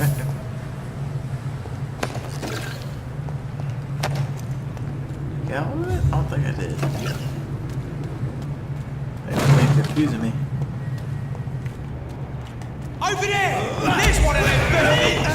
Yeah, what? I don't think I did. It's confusing me. Over there! There's one of them bells!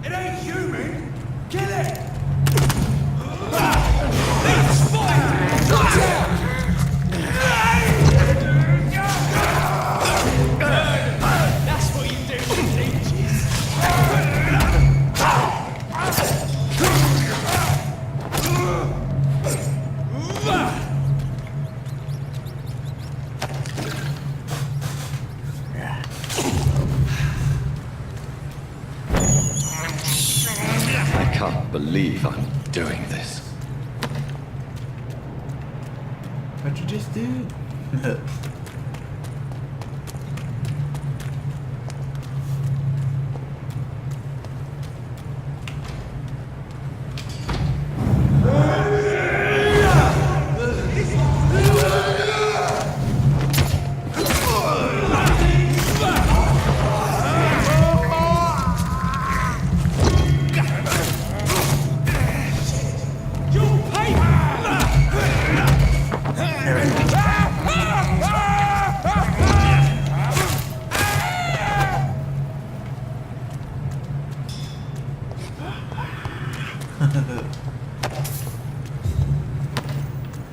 It ain't human! Kill it! Let's fight! Watch out! That's what you do to teachers. I can't believe I'm doing this. What you just did?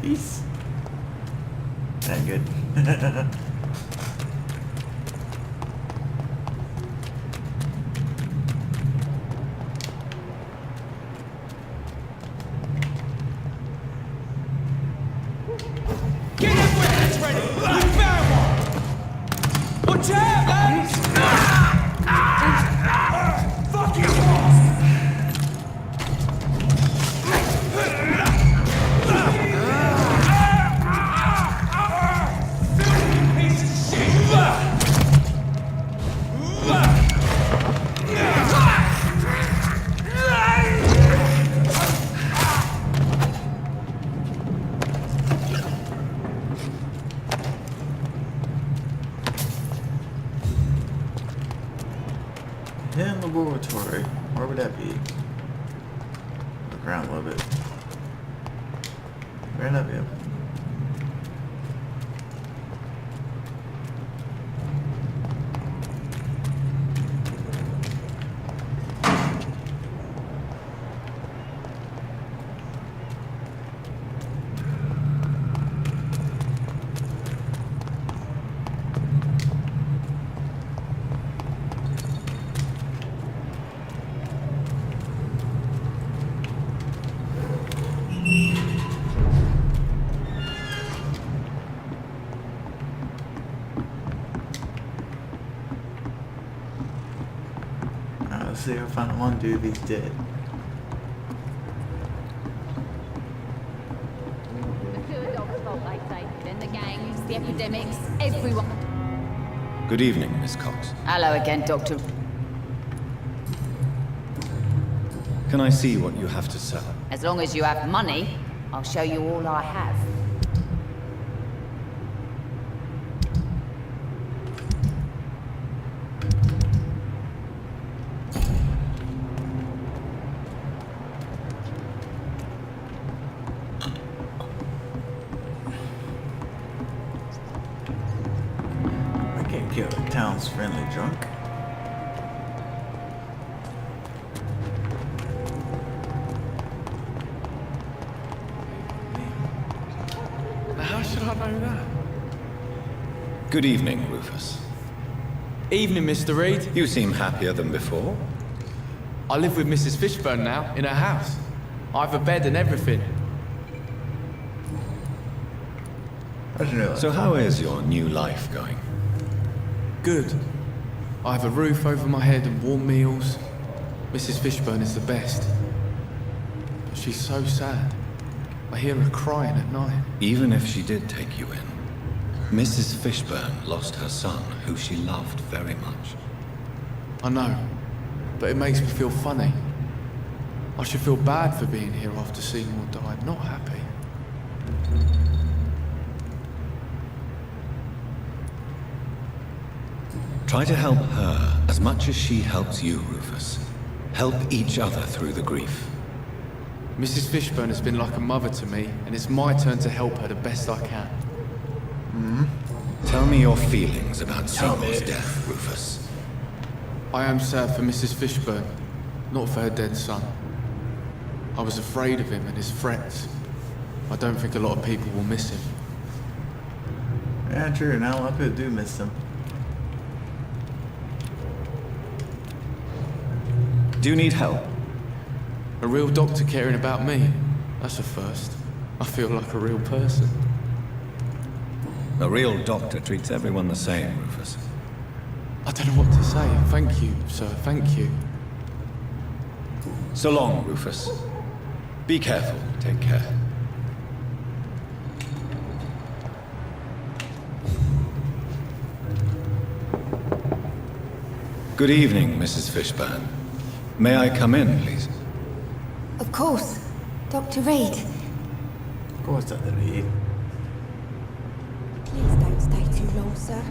Peace. That good. Get up when it's ready! We found one! Watch out, lads! Fucking lost! Piece of shit! Hidden laboratory. Where would that be? Look around a little bit. Where'd that be? Let's see if I find one dude if he's dead. The pure dog's fault, they say. Then the gangs, the epidemics, everyone. Good evening, Miss Cox. Hello again, Doctor. Can I see what you have to sell? As long as you have money, I'll show you all I have. I can't kill a town's friendly drunk. How should I know that? Good evening, Rufus. Evening, Mr. Reed. You seem happier than before. I live with Mrs. Fishburne now, in her house. I have a bed and everything. I didn't realize. So how is your new life going? Good. I have a roof over my head and warm meals. Mrs. Fishburne is the best. But she's so sad. I hear her crying at night. Even if she did take you in, Mrs. Fishburne lost her son, who she loved very much. I know, but it makes me feel funny. I should feel bad for being here after Seymour died, not happy. Try to help her as much as she helps you, Rufus. Help each other through the grief. Mrs. Fishburne has been like a mother to me, and it's my turn to help her the best I can. Tell me your feelings about Seymour's death, Rufus. I am sad for Mrs. Fishburne, not for her dead son. I was afraid of him and his threats. I don't think a lot of people will miss him. Yeah, true. Now a lot of people do miss him. Do you need help? A real doctor caring about me, that's a first. I feel like a real person. A real doctor treats everyone the same, Rufus. I don't know what to say. Thank you, sir, thank you. So long, Rufus. Be careful. Take care. Good evening, Mrs. Fishburne. May I come in, please? Of course. Dr. Reed. Of course, Dr. Reed. Please don't stay too long, sir.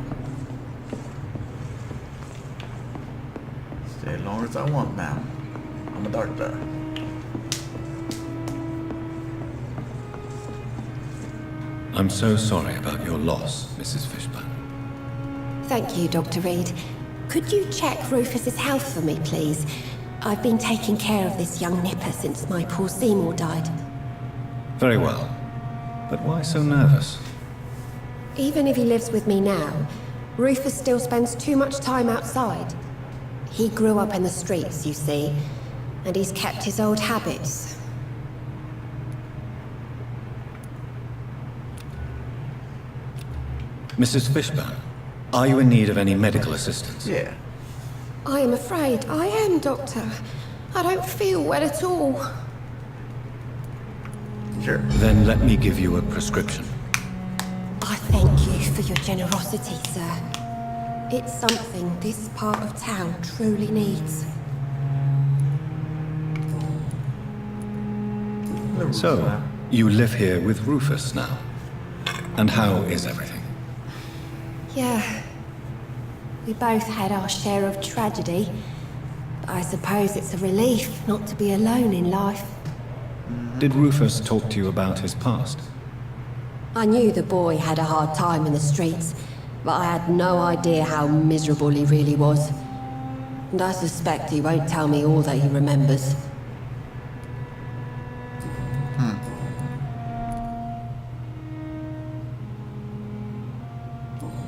Stay as long as I want, ma'am. I'm a doctor. I'm so sorry about your loss, Mrs. Fishburne. Thank you, Dr. Reed. Could you check Rufus's health for me, please? I've been taking care of this young nipper since my poor Seymour died. Very well. But why so nervous? Even if he lives with me now, Rufus still spends too much time outside. He grew up in the streets, you see, and he's kept his old habits. Mrs. Fishburne, are you in need of any medical assistance? Yeah. I am afraid I am, Doctor. I don't feel well at all. Sure. Then let me give you a prescription. I thank you for your generosity, sir. It's something this part of town truly needs. So, you live here with Rufus now? And how is everything? Yeah. We both had our share of tragedy. But I suppose it's a relief not to be alone in life. Did Rufus talk to you about his past? I knew the boy had a hard time in the streets, but I had no idea how miserable he really was. And I suspect he won't tell me all that he remembers.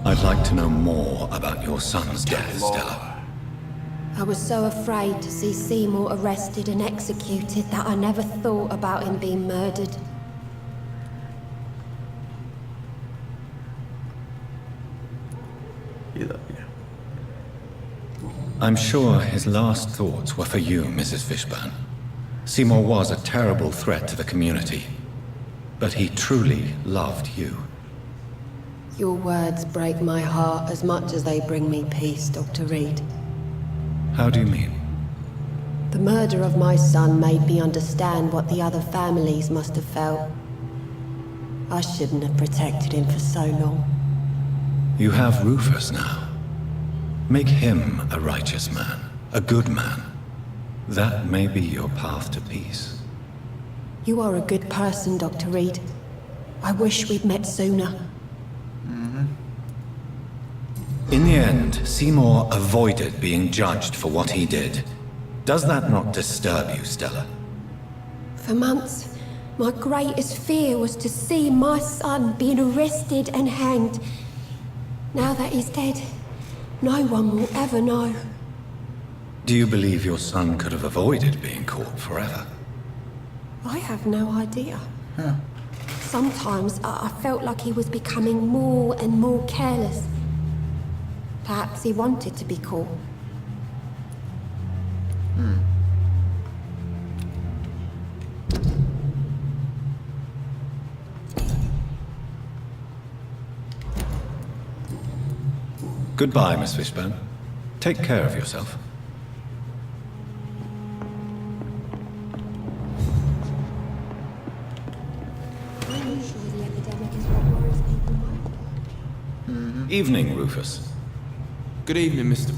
I'd like to know more about your son's death, Stella. I was so afraid to see Seymour arrested and executed that I never thought about him being murdered. You love you. I'm sure his last thoughts were for you, Mrs. Fishburne. Seymour was a terrible threat to the community, but he truly loved you. Your words break my heart as much as they bring me peace, Dr. Reed. How do you mean? The murder of my son made me understand what the other families must have felt. I shouldn't have protected him for so long. You have Rufus now. Make him a righteous man, a good man. That may be your path to peace. You are a good person, Dr. Reed. I wish we'd met sooner. In the end, Seymour avoided being judged for what he did. Does that not disturb you, Stella? For months, my greatest fear was to see my son being arrested and hanged. Now that he's dead, no one will ever know. Do you believe your son could have avoided being caught forever? I have no idea. Sometimes I felt like he was becoming more and more careless. Perhaps he wanted to be caught. Goodbye, Miss Fishburne. Take care of yourself. I'm sure the epidemic is what worries people most. Evening, Rufus. Good evening, Mr.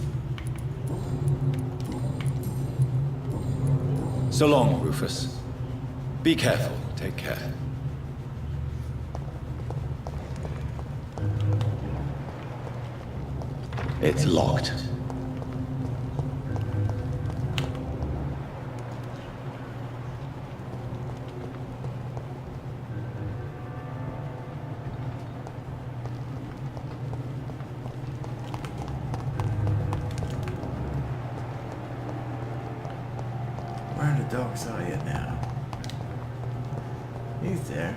So long, Rufus. Be careful. Take care. It's locked. Where are the dogs are you now? He's there.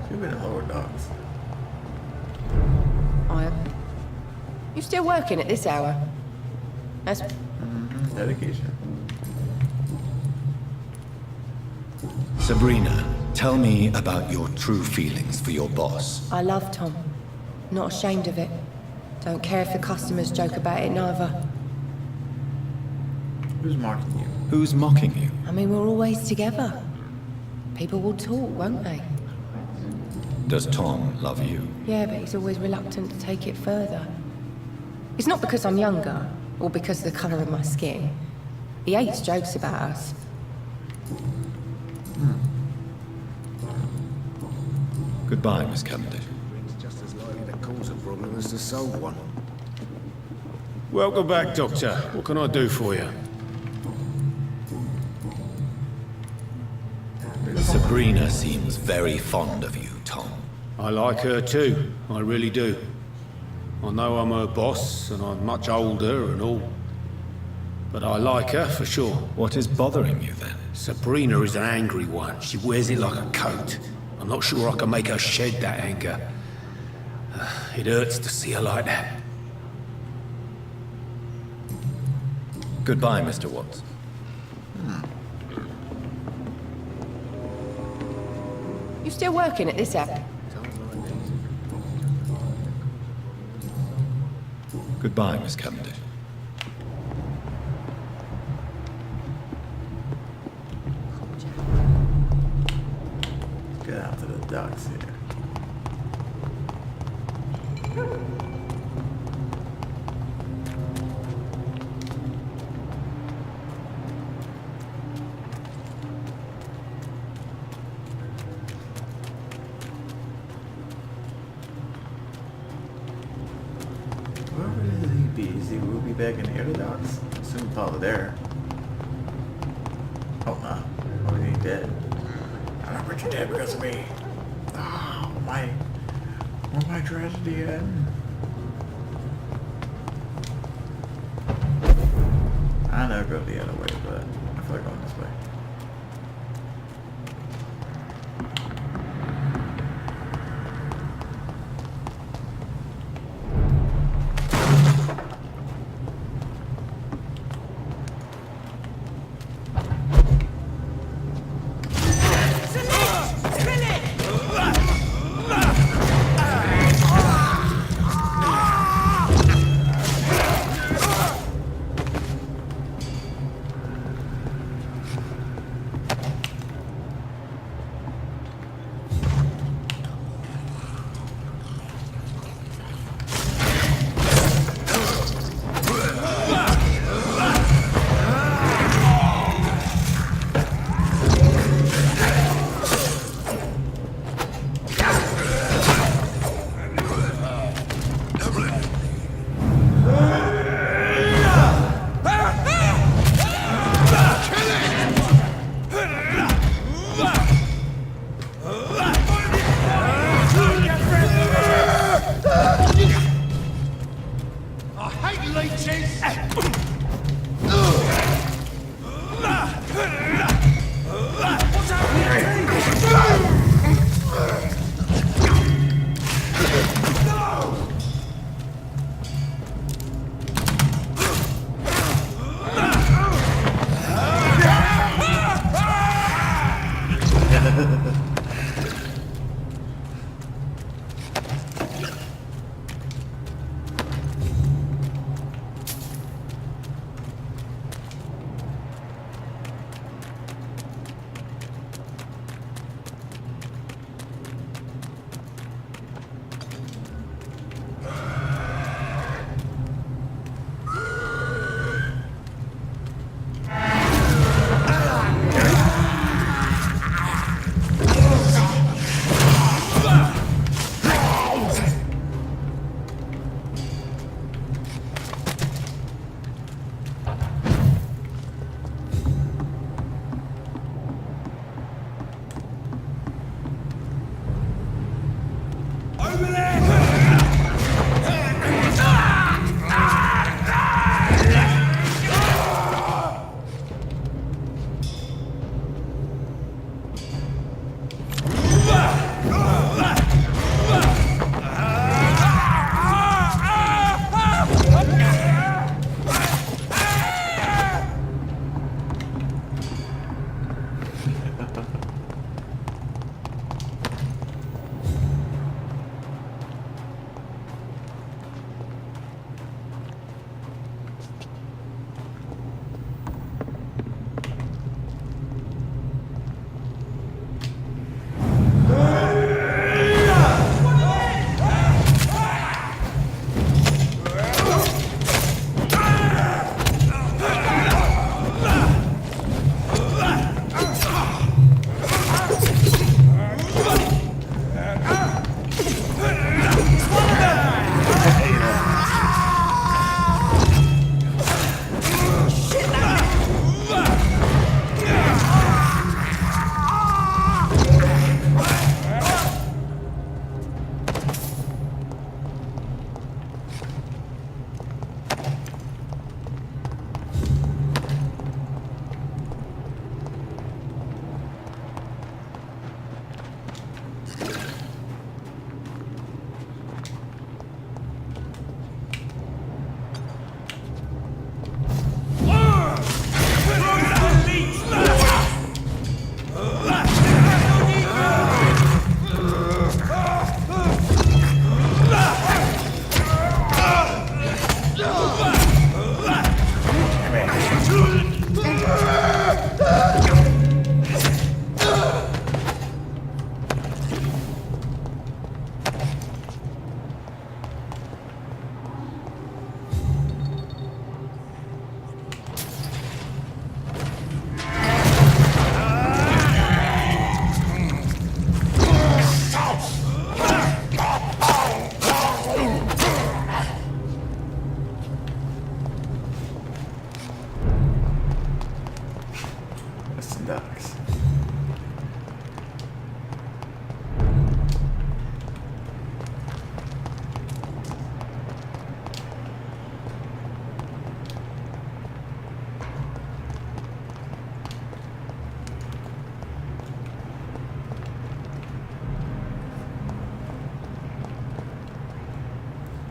Should be the lower dogs. You still working at this hour? That's... Dedication. Sabrina, tell me about your true feelings for your boss. I love Tom. Not ashamed of it. Don't care if the customers joke about it neither. Who's marking you? Who's mocking you? I mean, we're always together. People will talk, won't they? Does Tom love you? Yeah, but he's always reluctant to take it further. It's not because I'm younger, or because of the colour of my skin. He hates jokes about us. Goodbye, Miss Cavendish. It's just as likely to cause a problem as to solve one. Welcome back, Doctor. What can I do for you? Sabrina seems very fond of you, Tom. I like her too. I really do. I know I'm her boss, and I'm much older and all. But I like her for sure. What is bothering you then? Sabrina is an angry one. She wears it like a coat. I'm not sure I can make her shed that anger. It hurts to see her like that. Goodbye, Mr. Watts. You still working at this hour? Goodbye, Miss Cavendish. Get out to the docks here. Wherever it is he be, is he will be back in the other docks? I assume probably there. Oh no. Oh, he ain't dead. I don't bet you're dead because of me. Oh, my tragedy end. I never go the other way, but I feel like going this way.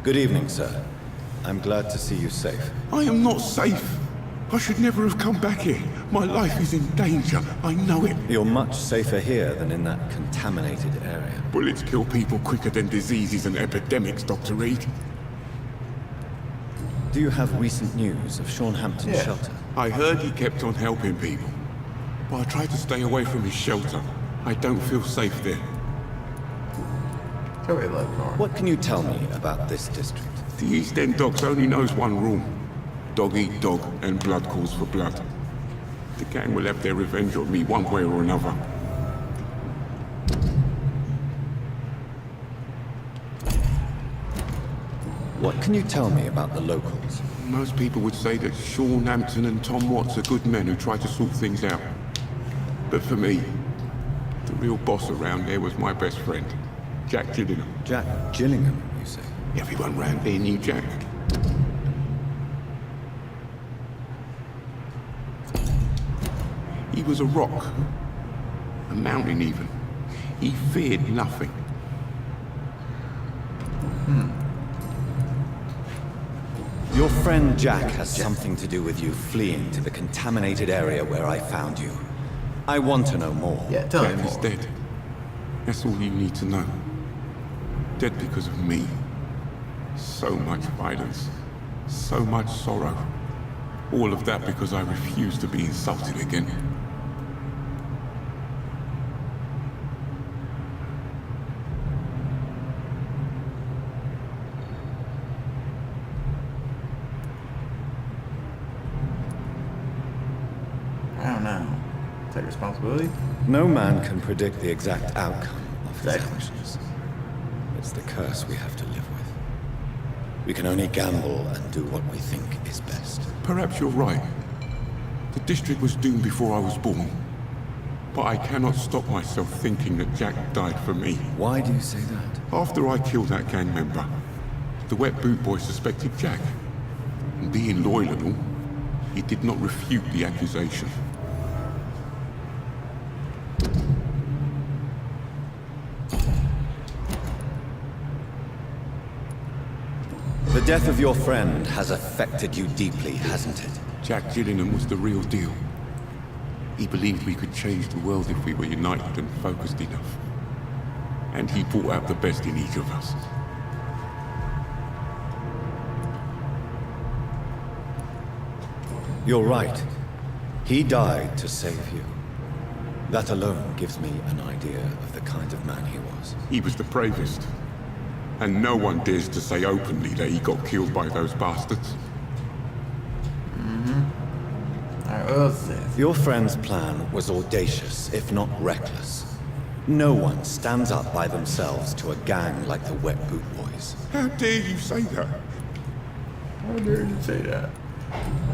Good evening, sir. I'm glad to see you safe. I am not safe. I should never have come back here. My life is in danger. I know it. You're much safer here than in that contaminated area. Bullets kill people quicker than diseases and epidemics, Dr. Reed. Do you have recent news of Sean Hampton's shelter? I heard he kept on helping people. But I tried to stay away from his shelter. I don't feel safe there. So we love Norm. What can you tell me about this district? The East End Docks only knows one rule. Dog eat dog, and blood calls for blood. The gang will have their revenge on me one way or another. What can you tell me about the locals? Most people would say that Sean Hampton and Tom Watts are good men who try to sort things out. But for me, the real boss around there was my best friend, Jack Gillingham. Jack Gillingham, you say? Everyone round there knew Jack. He was a rock. A mountain even. He feared nothing. Your friend Jack has something to do with you fleeing to the contaminated area where I found you. I want to know more. Yeah, tell me Jack is more. dead. That's all you need to know. Dead because of me. So much violence. So much sorrow. All of that because I refused to be insulted again. I don't know. Take responsibility? No man can predict the exact outcome of his Exactly. actions. It's the curse we have to live with. We can only gamble and do what we think is best. Perhaps you're right. The district was doomed before I was born. But I cannot stop myself thinking that Jack died for me. Why do you say that? After I killed that gang member, the wet boot boy suspected Jack. And being loyal and all, he did not refute the accusation. The death of your friend has affected you deeply, hasn't it? Jack Gillingham was the real deal. He believed we could change the world if we were united and focused enough. And he brought out the best in each of us. You're right. He died to save you. That alone gives me an idea of the kind of man he was. He was the bravest. And no one dares to say openly that he got killed by those bastards. Alright, what else is this? Your friend's plan was audacious, if not reckless. No one stands up by themselves to a gang like the Wet Boot Boys. How dare you say that? How dare you say that?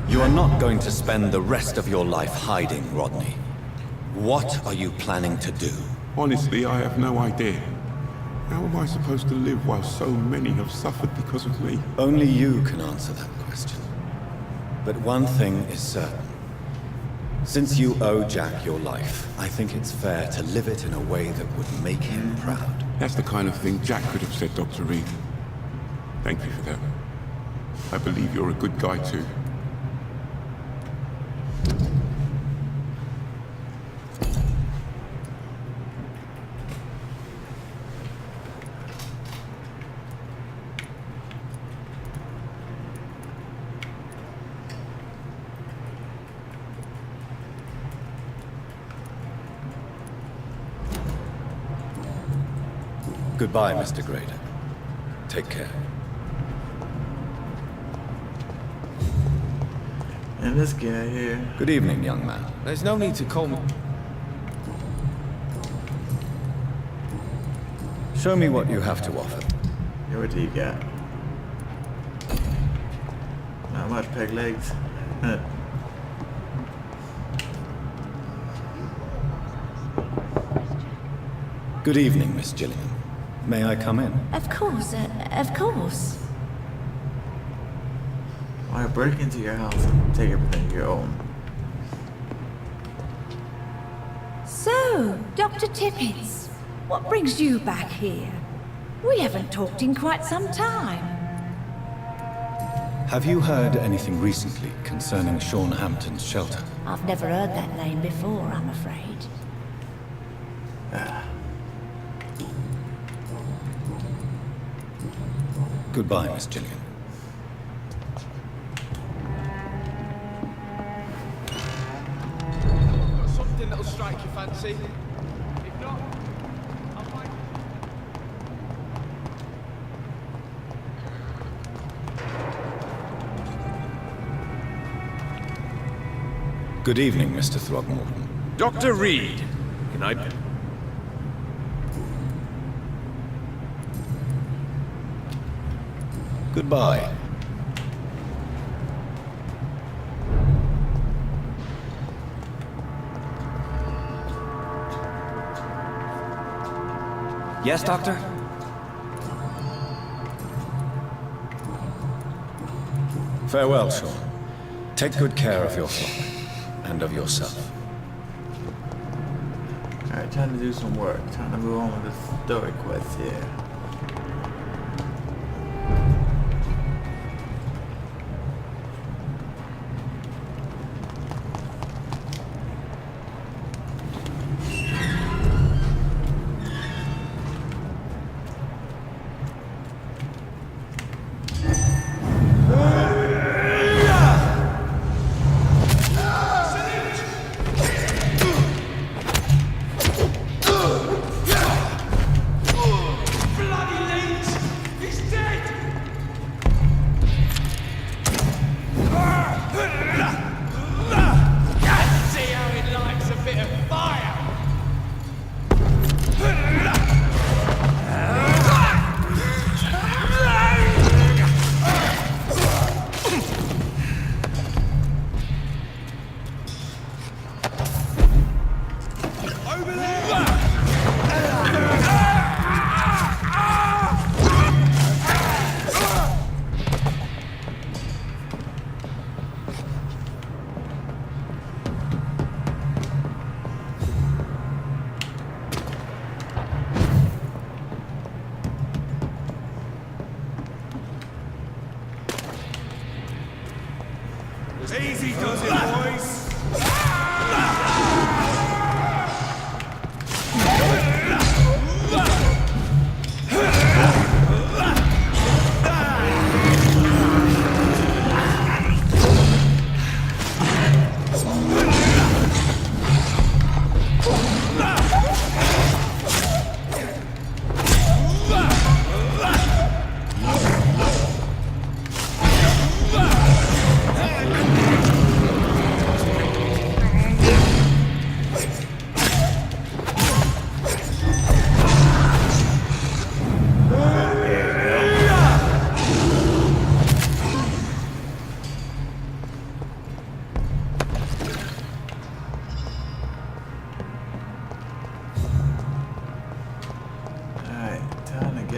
You are not going to spend the rest of your life hiding, Rodney. What are you planning to do? Honestly, I have no idea. How am I supposed to live while so many have suffered because of me? Only you can answer that question. But one thing is certain. Since you owe Jack your life, I think it's fair to live it in a way that would make him proud. That's the kind of thing Jack could have said, Dr. Reed. Thank you for that. I believe you're a good guy too. Goodbye, Mr. Grader. Take care. And this guy here. Good evening, young man. There's no need to call me. Show me what you have to offer. Yeah, what do you got? Not much, peg legs. Good evening, Miss Gillingham. May I come in? Of course, of course. Why break into your house and take everything you own? So, Dr. Tippets, what brings you back here? We haven't talked in quite some time. Have you heard anything recently concerning Sean Hampton's shelter? I've never heard that name before, I'm afraid. Goodbye, Miss Gillingham. Got something that'll strike your fancy? If not, I'll find. Good evening, Mr. Throgmorton. Dr. Reed, can I... Goodbye. Yes, Doctor? Farewell, Sean. Take good care of your flock and of yourself. Alright, time to do some work. Time to move on with this story quest here.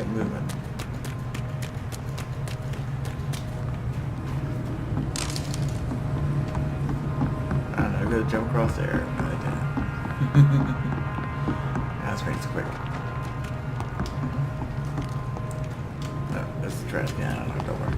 get moving. I don't know, I'm gonna jump across there, but I didn't. That's pretty quick. No, this is the trash can, I knocked over.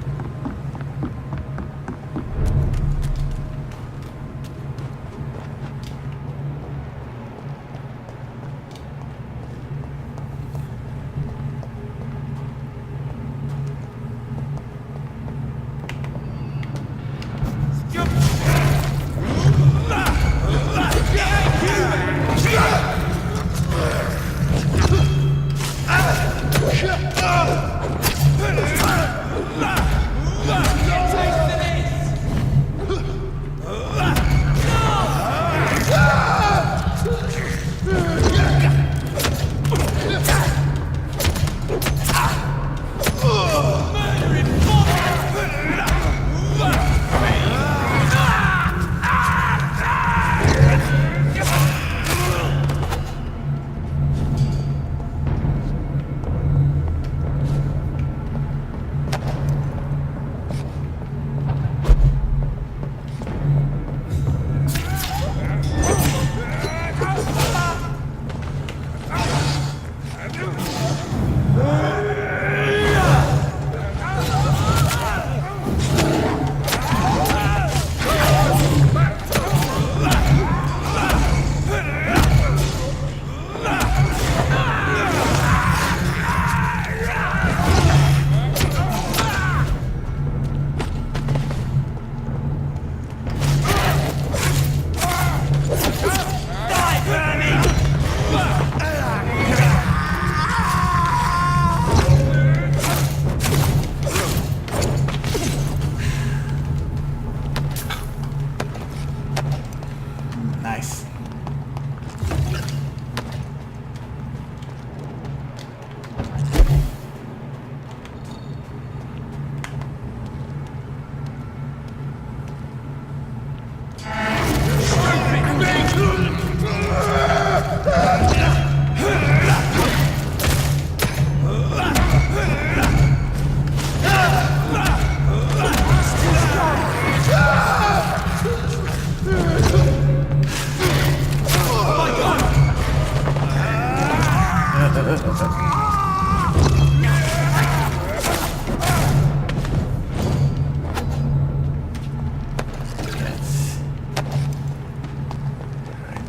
Nice.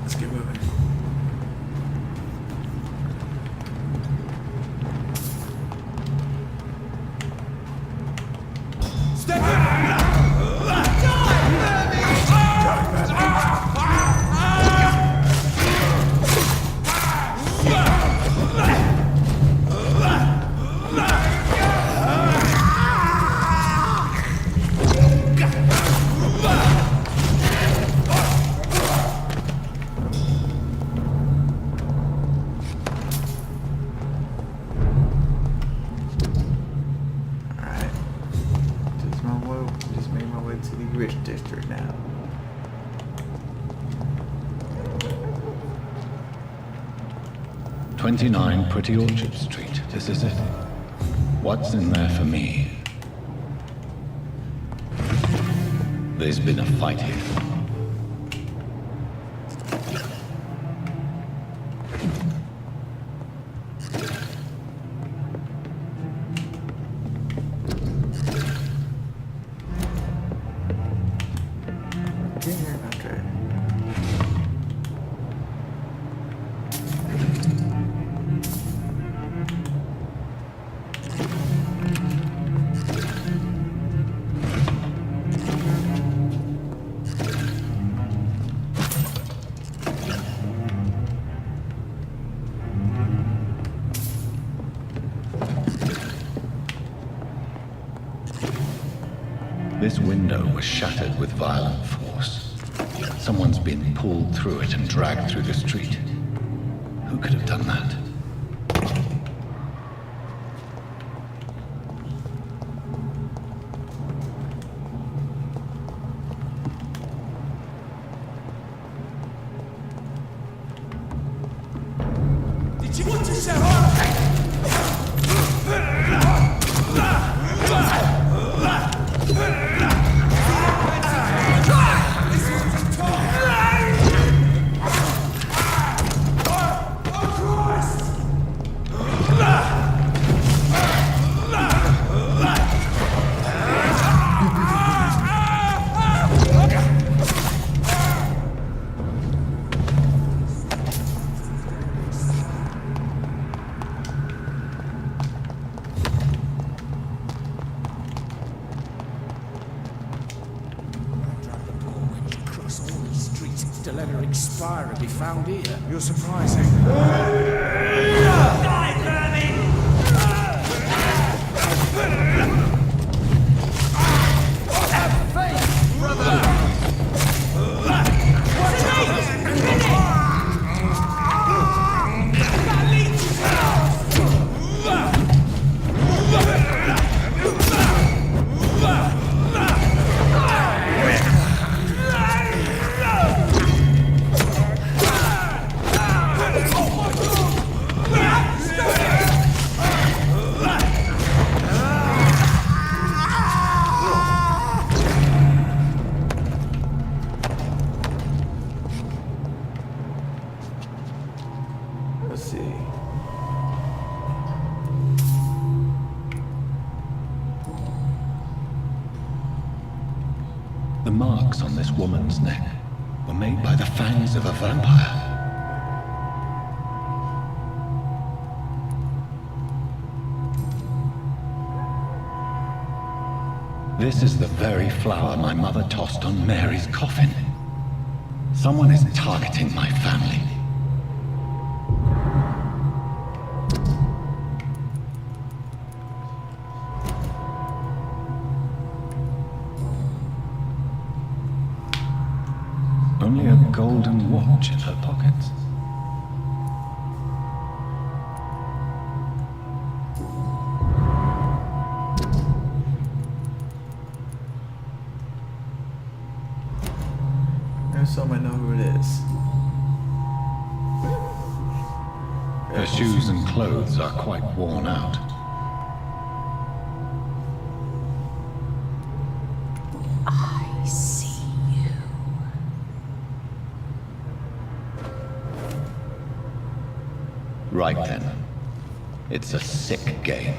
Let's get moving. Just made my way to the rich district now. "29 Pretty Orchard Street, this is it. What's in there for me? There's been a fight here. This window was shattered with violent force. Someone's been pulled through it and dragged through the street. Who could have done that? Did you want to show up? let her expire and be found here. You're surprising. Have faith, brother! Let's see. The marks on this woman's neck were made by the fangs of a vampire. This is the very flower my mother tossed on Mary's coffin. Someone is targeting my family. Only a golden watch in her pockets. There's someone I know who it is. Her shoes and clothes are quite worn out. I see you. Right then. It's a sick game.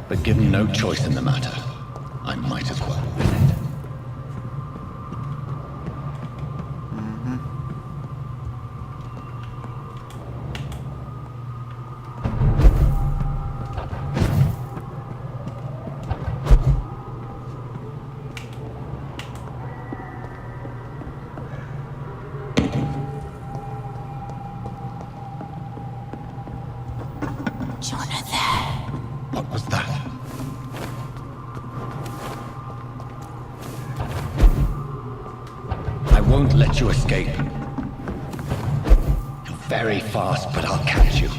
But given no choice in the matter, I might as well win it. Jonathan. What was that? I won't let you escape. You're very fast, but I'll catch you.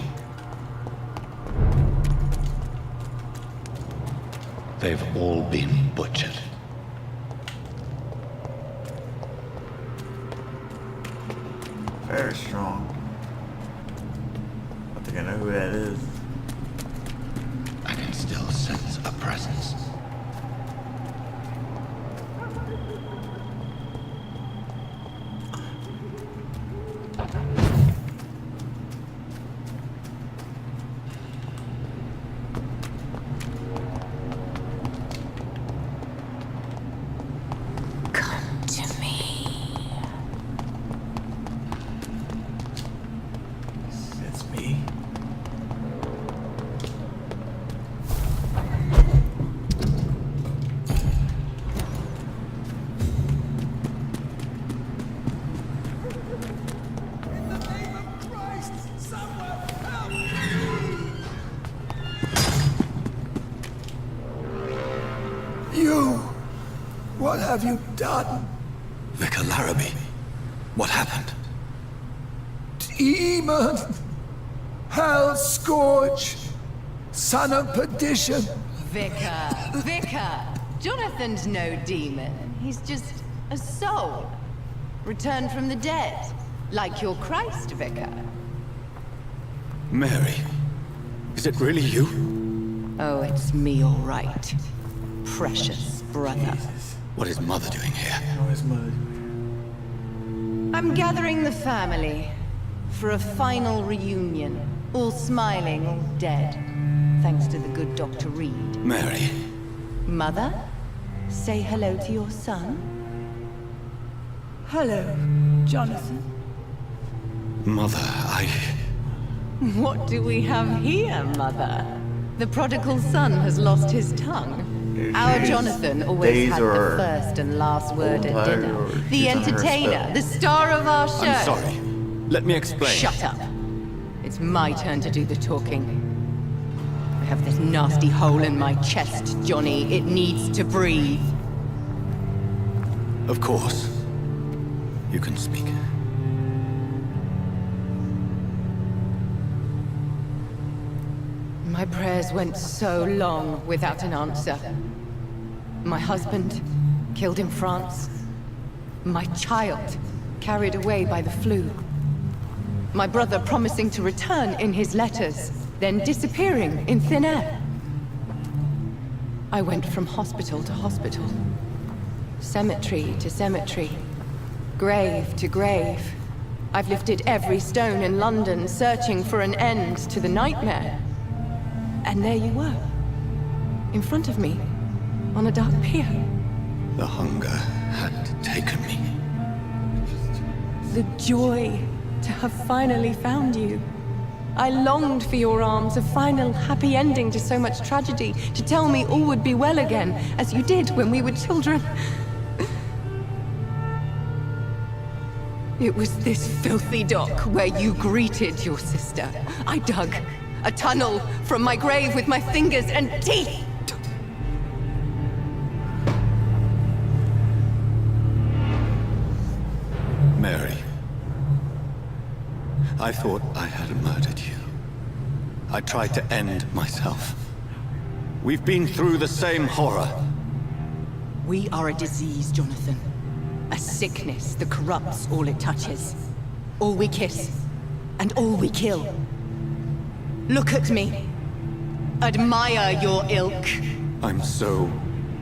They've all been butchered. Very strong. I think I know who that is. I can still sense a presence. Come to me. It's me. You! What have you done? Vicar Larrabee, what happened? Demon! Hell Scourge! Son of perdition! Vicar! Jonathan's no demon. He's just a soul. Returned from the dead. Like your Christ, Vicar. Mary, is it really you? Oh, it's me, all right. Precious brother. What is Mother doing here? Oh, his mother. I'm gathering the family for a final reunion. All smiling, all dead. Thanks to the good Dr. Reed. Mary, Mother, say hello to your son. Hello, Jonathan. Mother, What do we have here, Mother? The prodigal son has lost his tongue. Our Jonathan always days had the or first and last word at tired dinner. or The she's on her entertainer, spell. the star of our show. I'm sorry. Let me explain. Shut up. It's my turn to do the talking. I have this nasty hole in my chest, Johnny. It needs to breathe. Of course. You can speak. My prayers went so long without an answer. My husband, killed in France. My child, carried away by the flu. My brother promising to return in his letters, then disappearing in thin air. I went from hospital to hospital, cemetery to cemetery, grave to grave. I've lifted every stone in London, searching for an end to the nightmare. And there you were, in front of me, on a dark pier. The hunger had taken me. The joy to have finally found you. I longed for your arms, a final happy ending to so much tragedy, to tell me all would be well again, as you did when we were children. It was this filthy dock where you greeted your sister. I dug a tunnel from my grave with my fingers and teeth. Mary. I thought I had murdered you. I tried to end myself. We've been through the same horror. We are a disease, Jonathan. A sickness that corrupts all it touches. All we kiss, and all we kill. Look at me. Admire your ilk. I'm so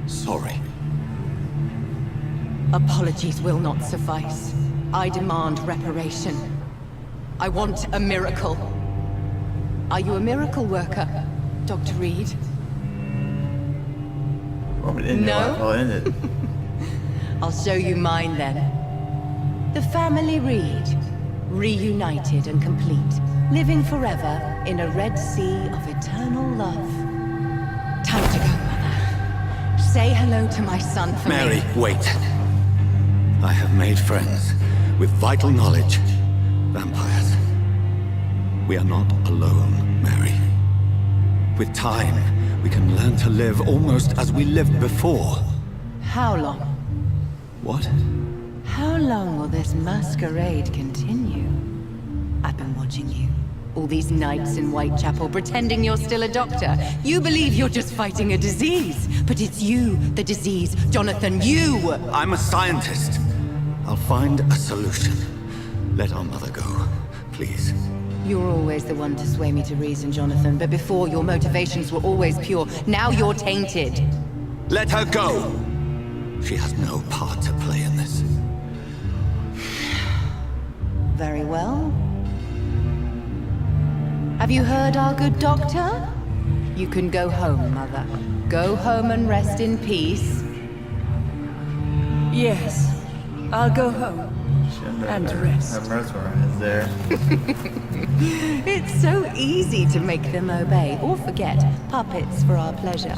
sorry. Apologies will not suffice. I demand reparation. I want a miracle. Are you a miracle worker, Dr. Reed? No? I'll end it. I'll show you mine then. The family Reed, reunited and complete, living forever in a red sea of eternal love. Time to go, Mother. Say hello to my son for me. Mary, wait. I have made friends with vital knowledge. Vampires. We are not alone, Mary. With time, we can learn to live almost as we lived before. How long? What? How long will this masquerade continue? I've been watching you. All these nights in Whitechapel, pretending you're still a doctor. You believe you're just fighting a disease. But it's you, the disease. Jonathan, you! I'm a scientist. I'll find a solution. Let our mother go, please. You're always the one to sway me to reason, Jonathan. But before, your motivations were always pure. Now you're tainted. Let her go! She has no part to play in this. Very well. Have you heard our good doctor? You can go home, Mother. Go home and rest in peace. Yes, I'll go home and rest. Her mesmerized there. It's so easy to make them obey or forget. Puppets for our pleasure.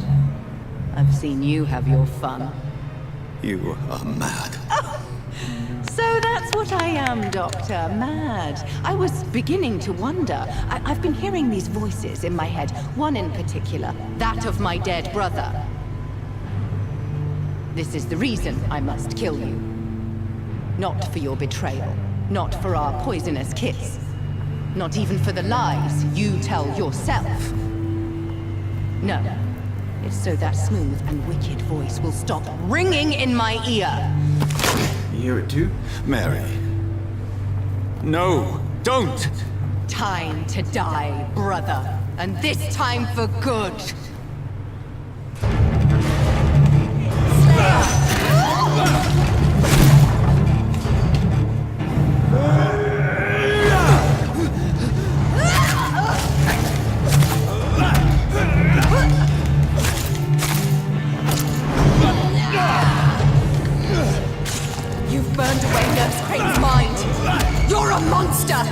I've seen you have your fun. You are mad. So that's what I am, Doctor. Mad. I was beginning to wonder. I've been hearing these voices in my head. One in particular. That of my dead brother. This is the reason I must kill you. Not for your betrayal. Not for our poisonous kiss. Not even for the lies you tell yourself. No. It's so that smooth and wicked voice will stop ringing in my ear. You hear it too? Mary. No, don't! Time to die, brother. And this time for good. You've burned away Nurse Crane's mind. You're a monster!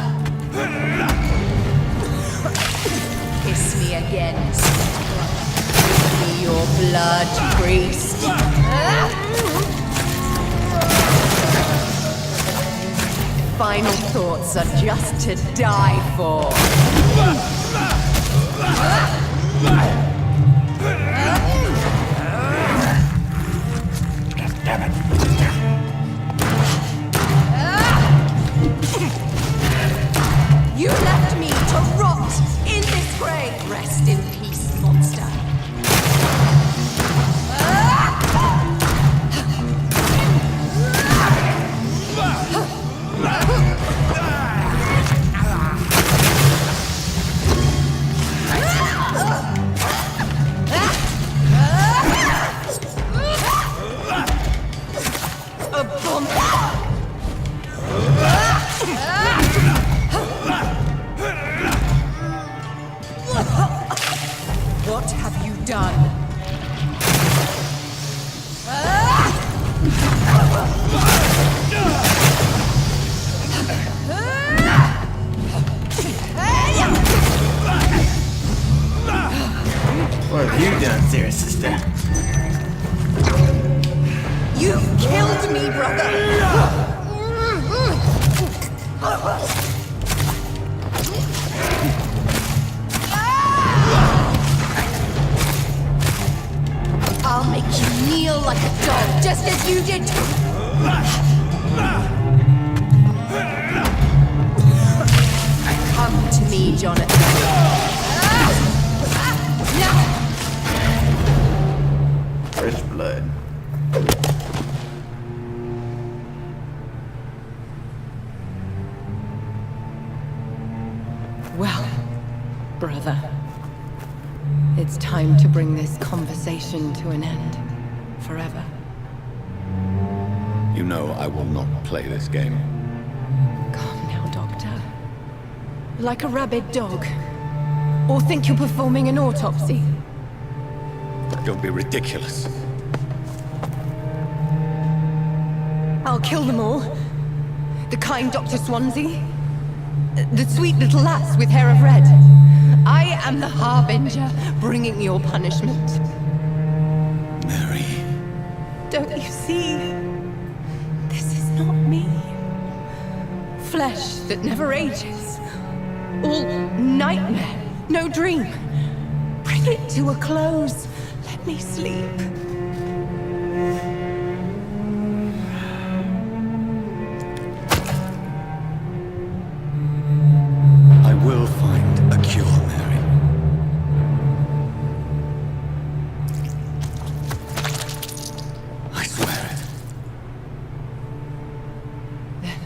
Kiss me again, sweet brother. your blood, priest. Final thoughts are just to die for. Damn it. You left me to rot in this grave. Rest in peace, monster. What have you done? What have you done, dear sister? You killed me, brother! I'll make you kneel like a dog, just as you did to... Come to me, Jonathan. Fresh blood. Well, brother, it's time to bring this conversation to an end. Forever. You know I will not play this game. Calm now, Doctor. Like a rabid dog. Or think you're performing an autopsy. Don't be ridiculous. I'll kill them all. The kind Dr. Swansea. The sweet little lass with hair of red. I am the Harbinger, bringing your punishment. Mary. Don't you see? This is not me. Flesh that never ages. All nightmare, no dream. Bring it to a close. Let me sleep. I will find a cure, Mary. I swear it. Then,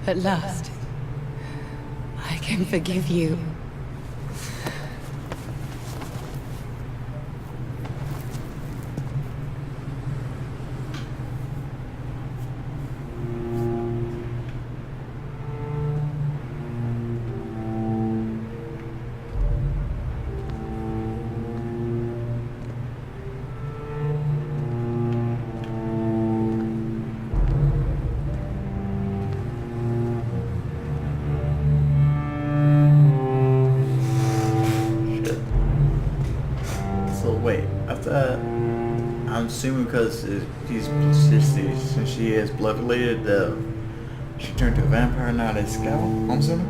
at last, I can forgive you. I'm assuming because since she is blood related, she turned to a vampire, not a scout. I'm assuming.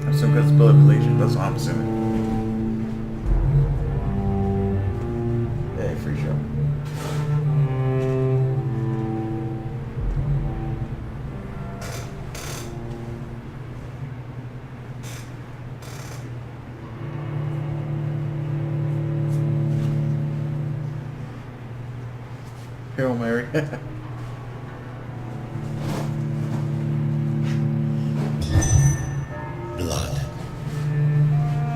I'm assuming because blood relation. That's what I'm assuming. Yeah, for sure. Hail Mary. Blood.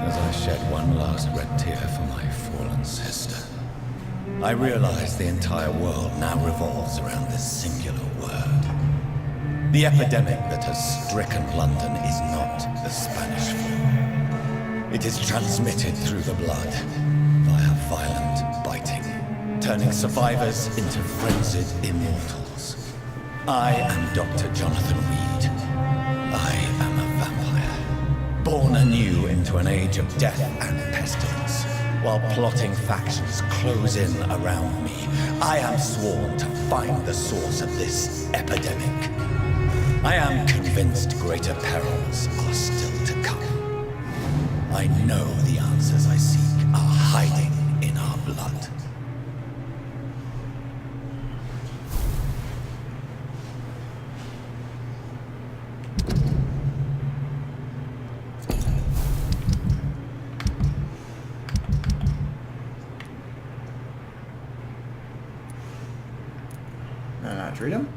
As I shed one last red tear for my fallen sister, I realize the entire world now revolves around this singular word. The epidemic that has stricken London is not the Spanish flu. It is transmitted through the blood via violent biting, turning survivors into frenzied immortals. I am Dr. Jonathan Reed. I am a vampire, born anew into an age of death and pestilence. while plotting factions close in around me, I am sworn to find the source of this epidemic. I am convinced greater perils are still to come. I know the answers I seek are hiding in our blood. And I treat him.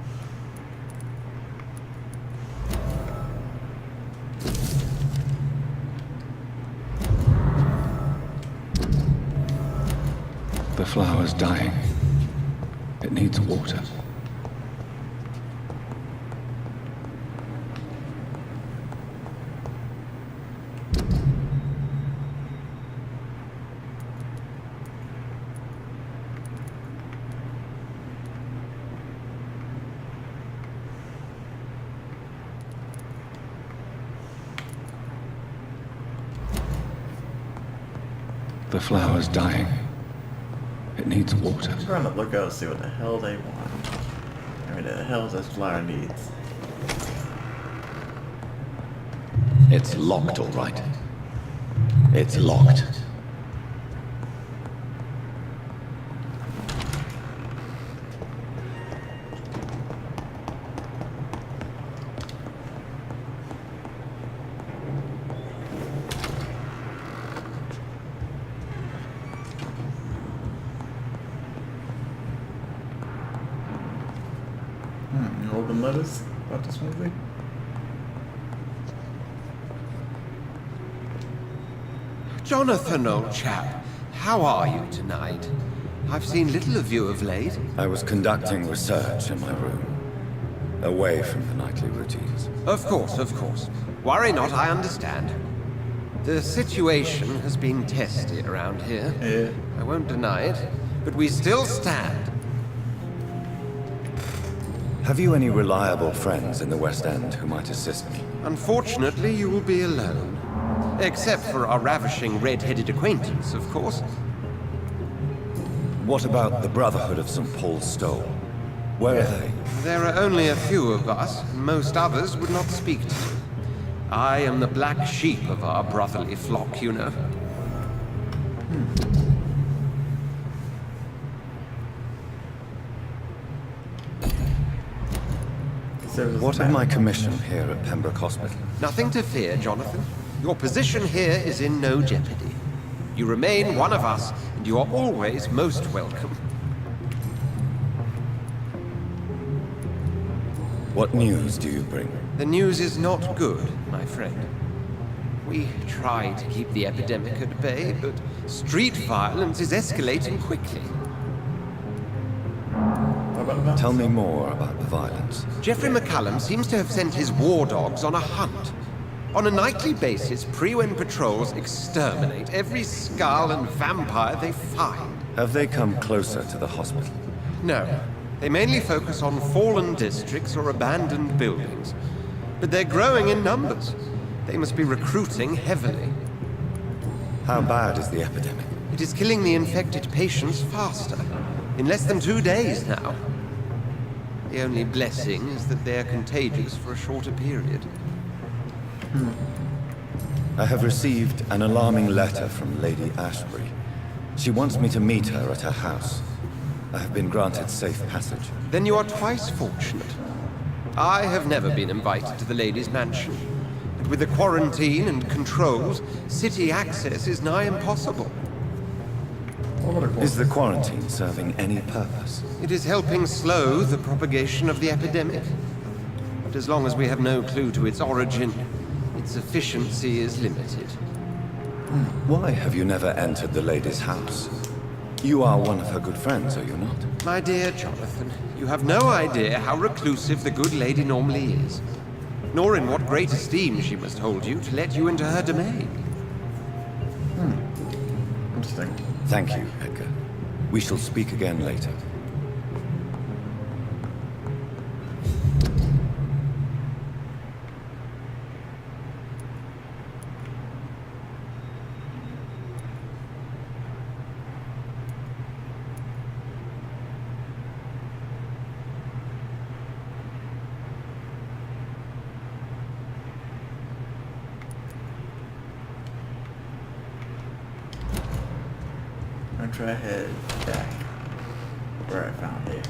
The flower's dying. It needs water. The flower's dying. It needs water. I'm trying to look out and see what the hell they want. I mean, the hell this flower needs. It's locked, all right. It's locked. You open letters about this movie? Jonathan, old chap, how are you tonight? I've seen little of you of late. I was conducting research in my room, away from the nightly routines. Of course, of course. Worry not, I understand. The situation has been testy around here. Yeah. I won't deny it, but we still stand. Have you any reliable friends in the West End who might assist me? Unfortunately, you will be alone. Except for our ravishing red-headed acquaintance, of course. What about the Brotherhood of St. Paul's Stole? Where are they? There are only a few of us. Most others would not speak to you. I am the black sheep of our brotherly flock, you know. What of my commission here at Pembroke Hospital? Nothing to fear, Jonathan. Your position here is in no jeopardy. You remain one of us, and you are always most welcome. What news do you bring? The news is not good, my friend. We try to keep the epidemic at bay, but street violence is escalating quickly. Tell me more about the violence. Jeffrey McCallum seems to have sent his war dogs on a hunt. On a nightly basis, Pre-Wen patrols exterminate every skull and vampire they find. Have they come closer to the hospital? No. They mainly focus on fallen districts or abandoned buildings. But they're growing in numbers. They must be recruiting heavily. How bad is the epidemic? It is killing the infected patients faster. In less than 2 days now. The only blessing is that they are contagious for a shorter period. I have received an alarming letter from Lady Ashbury. She wants me to meet her at her house. I have been granted safe passage. Then you are twice fortunate. I have never been invited to the lady's mansion. But with the quarantine and controls, city access is nigh impossible. Is the quarantine serving any purpose? It is helping slow the propagation of the epidemic. But as long as we have no clue to its origin, its efficiency is limited. Why have you never entered the lady's house? You are one of her good friends, are you not? My dear Jonathan, you have no idea how reclusive the good lady normally is, nor in what great esteem she must hold you to let you into her domain. Interesting. Thank you, Edgar. We shall speak again later. I'm try to head back where I found it.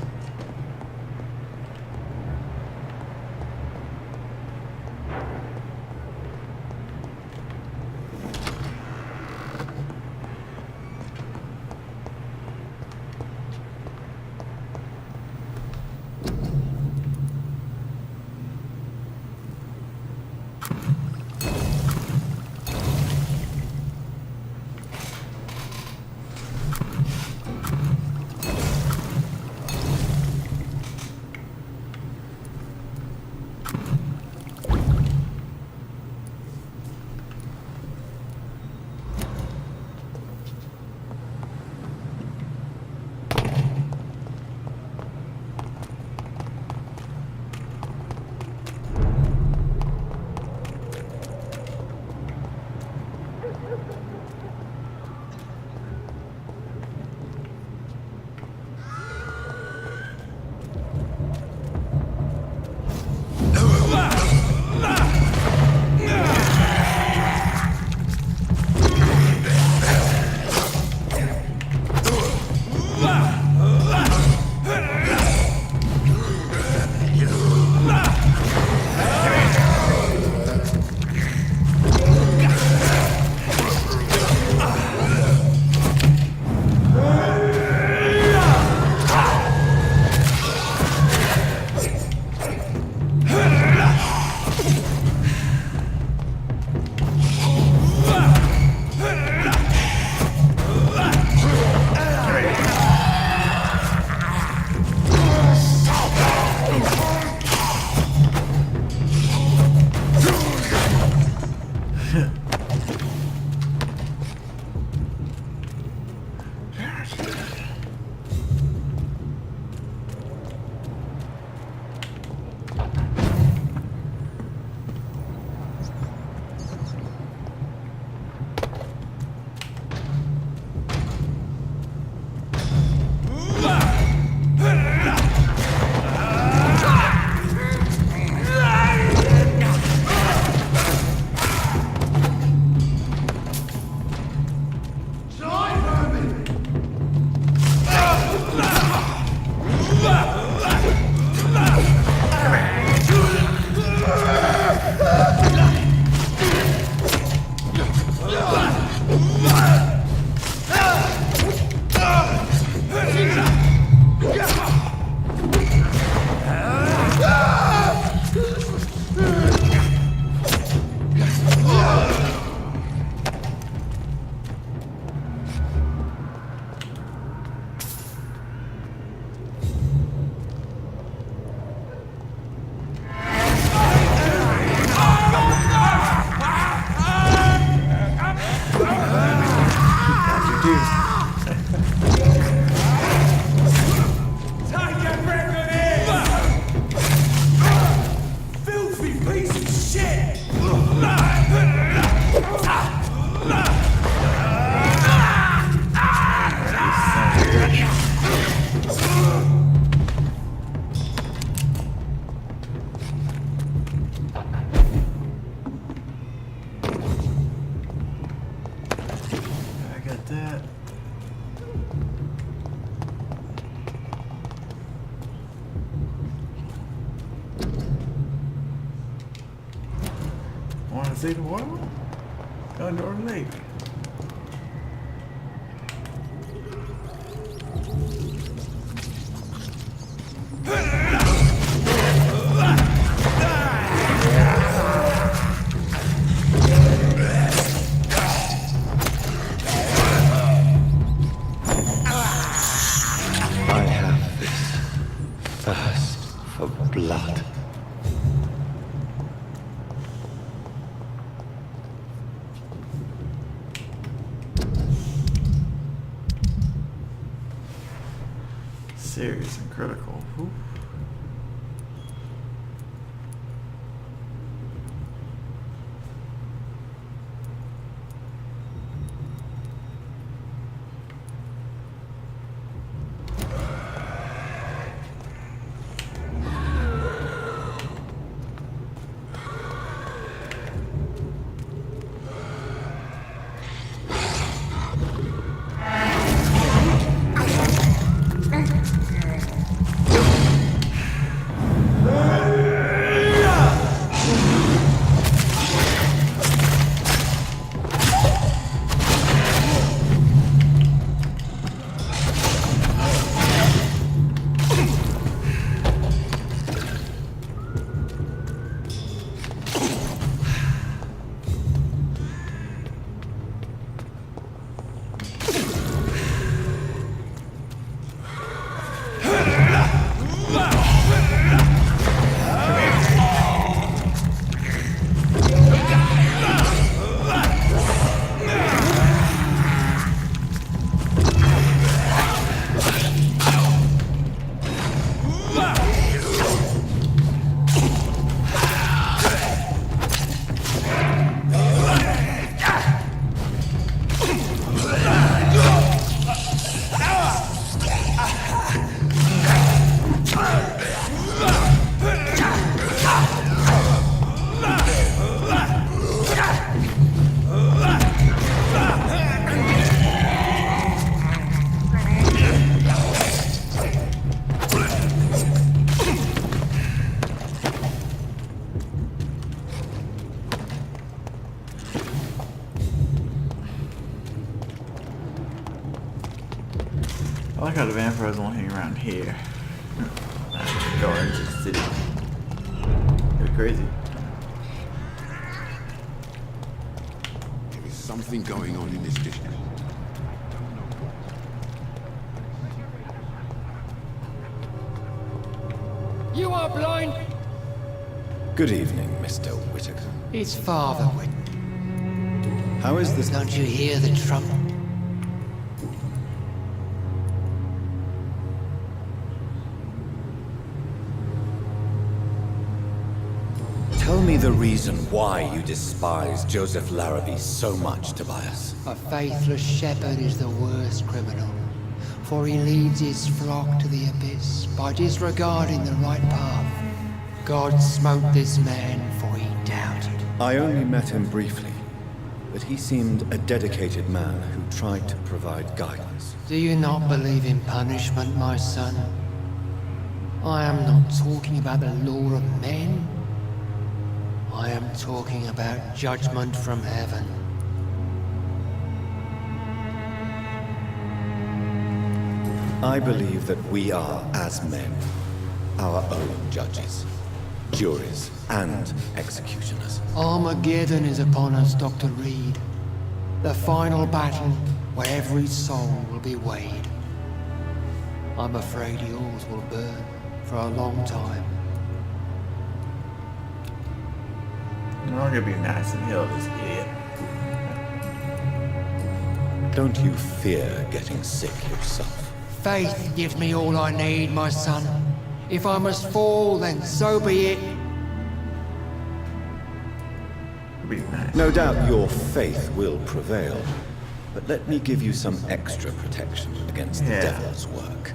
See the water? Under the lake. I have this thirst for blood. Serious and critical. Oof. I like how the vampires won't hang around here. Guards of the city. They're crazy. There is something going on in this district. You are blind? Good evening, Mr. Whitaker. It's Father Whit. How is this? Don't you hear the trumpet? Tell me the reason why you despise Joseph Larrabee so much, Tobias. A faithless shepherd is the worst criminal, for he leads his flock to the abyss by disregarding the right path. God smote this man, for he doubted. I only met him briefly, but he seemed a dedicated man who tried to provide guidance. Do you not believe in punishment, my son? I am not talking about the law of men. I am talking about judgment from heaven. I believe that we are, as men, our own judges, juries, and executioners. Armageddon is upon us, Dr. Reed. The final battle where every soul will be weighed. I'm afraid yours will burn for a long time. I'm gonna be nice and heal this idiot. Don't you fear getting sick yourself? Faith gives me all I need, my son. If I must fall, then so be it. Be nice. No doubt your faith will prevail, but let me give you some extra protection against the devil's work.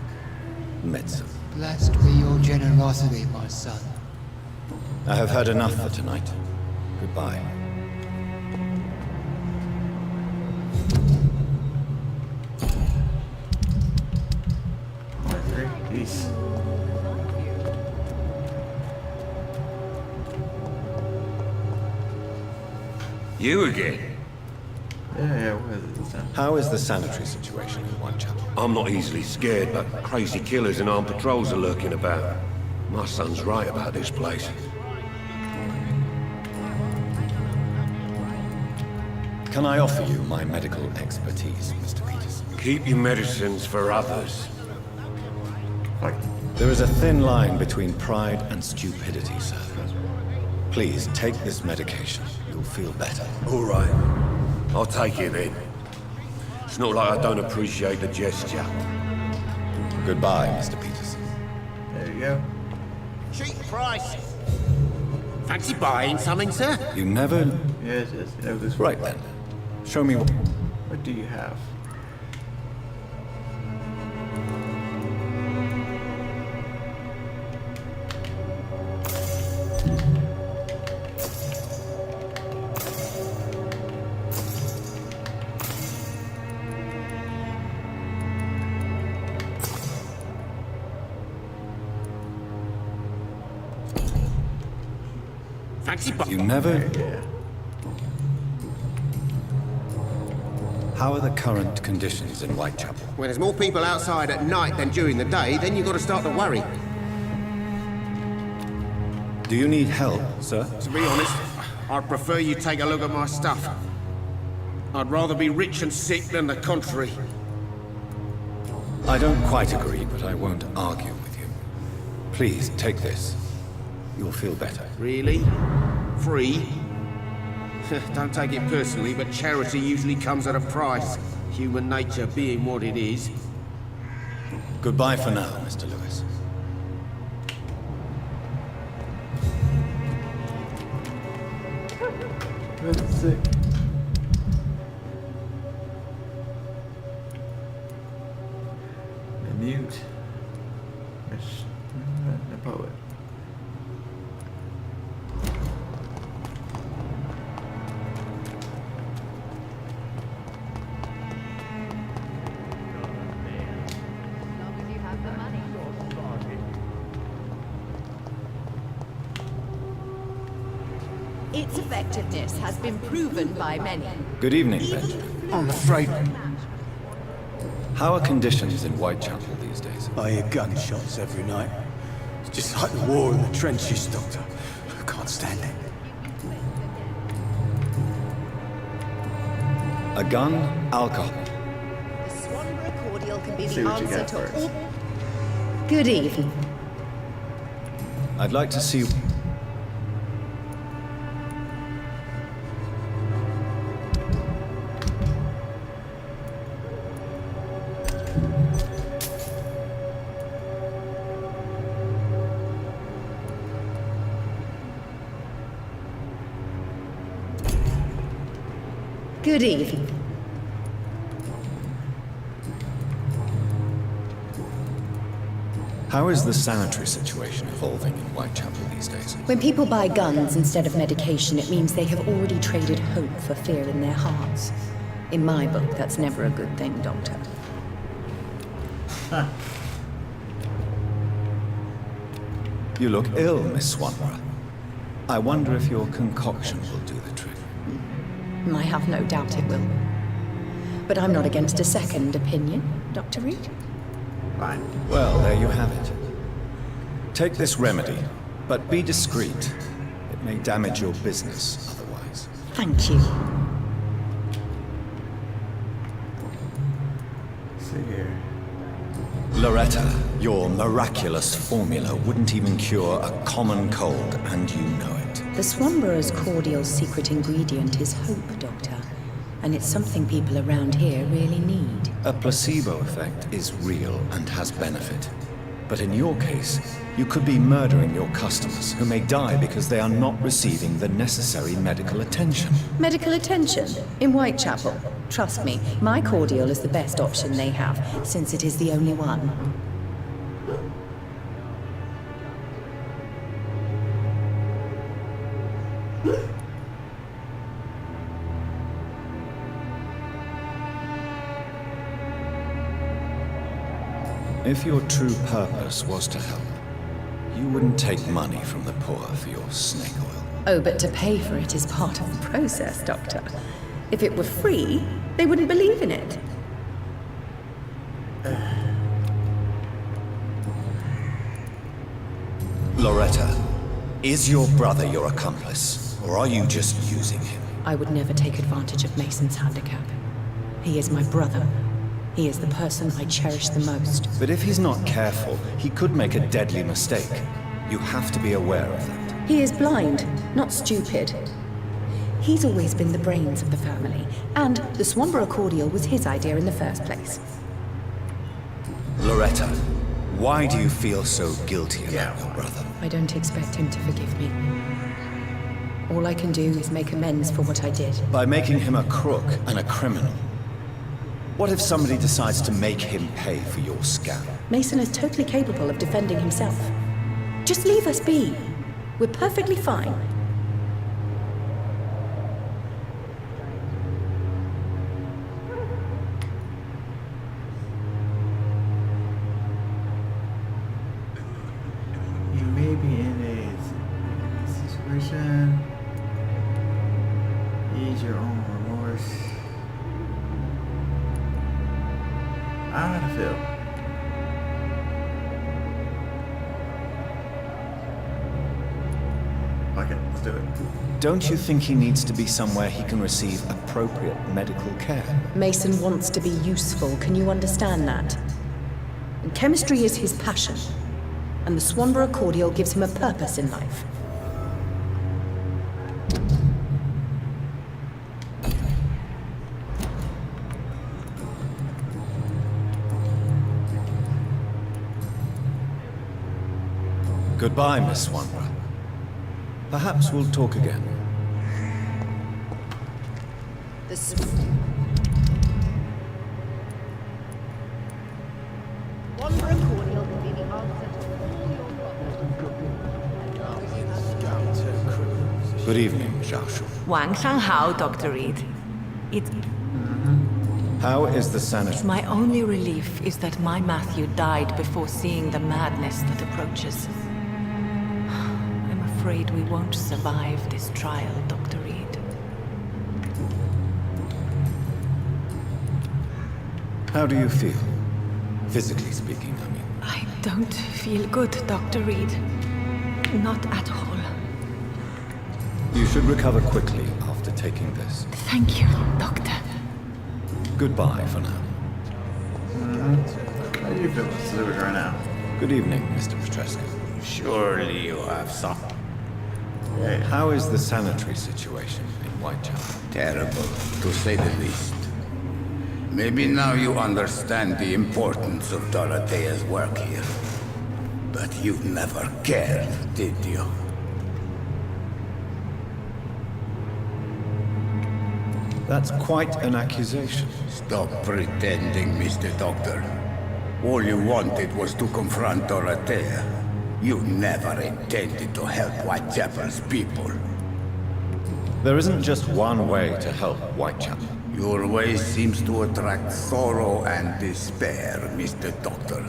Medicine. Blessed be your generosity, my son. I have had enough for tonight. Goodbye. Peace. You again? Yeah, what is it this time? How is the sanitary situation in Whitechapel? I'm not easily scared, but crazy killers and armed patrols are lurking about. My son's right about this place. Can I offer you my medical expertise, Mr. Peters? Keep your medicines for others. There is a thin line between pride and stupidity, sir. Please take this medication. You'll feel better. All right. I'll take it then. It's not like I don't appreciate the gesture. Goodbye, Mr. Peters. There you go. Cheap price. Fancy buying something, sir? You never... Yes, yes. You know this. Right then. Show me what... What do you have? Fancy You never... Yeah. How are the current conditions in Whitechapel? When there's more people outside at night than during the day, then you've got to start to worry. Do you need help, sir? To be honest, I'd prefer you take a look at my stuff. I'd rather be rich and sick than the contrary. I don't quite agree, but I won't argue with you. Please, take this. You'll feel better. Really? Free? Don't take it personally, but charity usually comes at a price. Human nature being what it is. Goodbye for now, Mr. Lewis. That's sick. The mute. The poet. Its effectiveness has been proven by many. Good evening, Benjamin. I'm afraid How are conditions in Whitechapel these days? I hear gunshots every night. It's just like the war in the trenches, Doctor. I can't stand it. A gun, alcohol. The Swanborough cordial can be See the what you answer got to first. all... Good evening. I'd like to see... Good evening. How is the sanitary situation evolving in Whitechapel these days? When people buy guns instead of medication, it means they have already traded hope for fear in their hearts. In my book, that's never a good thing, Doctor. You look ill, Miss Swanborough. I wonder if your concoction will do the trick. I have no doubt it will. But I'm not against a second opinion, Dr. Reed. Fine. Well, there you have it. Take this remedy, but be discreet. It may damage your business otherwise. Thank you. Let's see here. Loretta, your miraculous formula wouldn't even cure a common cold, and you know it. The Swanborough's cordial's secret ingredient is hope, Doctor. And it's something people around here really need. A placebo effect is real and has benefit. But in your case, you could be murdering your customers who may die because they are not receiving the necessary medical attention. Medical attention? In Whitechapel? Trust me, my cordial is the best option they have, since it is the only one. If your true purpose was to help, you wouldn't take money from the poor for your snake oil. Oh, but to pay for it is part of the process, Doctor. If it were free, they wouldn't believe in it. Loretta, is your brother your accomplice, or are you just using him? I would never take advantage of Mason's handicap. He is my brother. He is the person I cherish the most. But if he's not careful, he could make a deadly mistake. You have to be aware of that. He is blind, not stupid. He's always been the brains of the family, and the Swanborough cordial was his idea in the first place. Loretta, why do you feel so guilty about your brother? I don't expect him to forgive me. All I can do is make amends for what I did. By making him a crook and a criminal. What if somebody decides to make him pay for your scam? Mason is totally capable of defending himself. Just leave us be. We're perfectly fine. You may be in a situation. Ease your own remorse. I know how to feel. Okay, let's do it. Don't you think he needs to be somewhere he can receive appropriate medical care? Mason wants to be useful, can you understand that? And chemistry is his passion, and the Swanborough cordial gives him a purpose in life. Goodbye, Miss Swanborough. Perhaps we'll talk again. The Swanborough cordial can be the answer to all your problems. Good evening, Xiaoshu. Wang Shanghao, Dr. Reed. It's How is the sanitary? my only relief is that my Matthew died before seeing the madness that approaches. I'm afraid we won't survive this trial, Dr. Reed. How do you feel? Physically speaking, I mean. I don't feel good, Dr. Reed. Not at all. You should recover quickly after taking this. Thank you, Doctor. Goodbye for now. How do you feel about Seward right now? Good evening, Mr. Petrescu. Surely you have some. How is the sanitary situation in Whitechapel? Terrible, to say the least. Maybe now you understand the importance of Dorothea's work here. But you never cared, did you? That's quite an accusation. Stop pretending, Mr. Doctor. All you wanted was to confront Dorothea. You never intended to help Whitechapel's people. There isn't just one way to help Whitechapel. Your way seems to attract sorrow and despair, Mr. Doctor.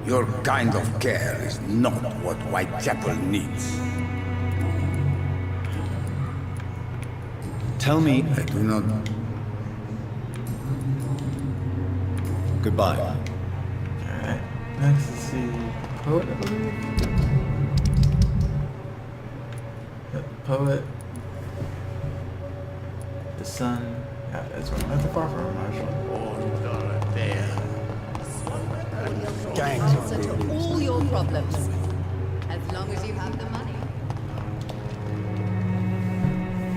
Your kind of care is not what Whitechapel needs. Tell me... I do not... Goodbye. Alright, next let's see. Poet, I believe? Yep, Poet. The Sun. Yeah, that's one. Not too far from Marshall. Answer to all your problems. As long as you have the money.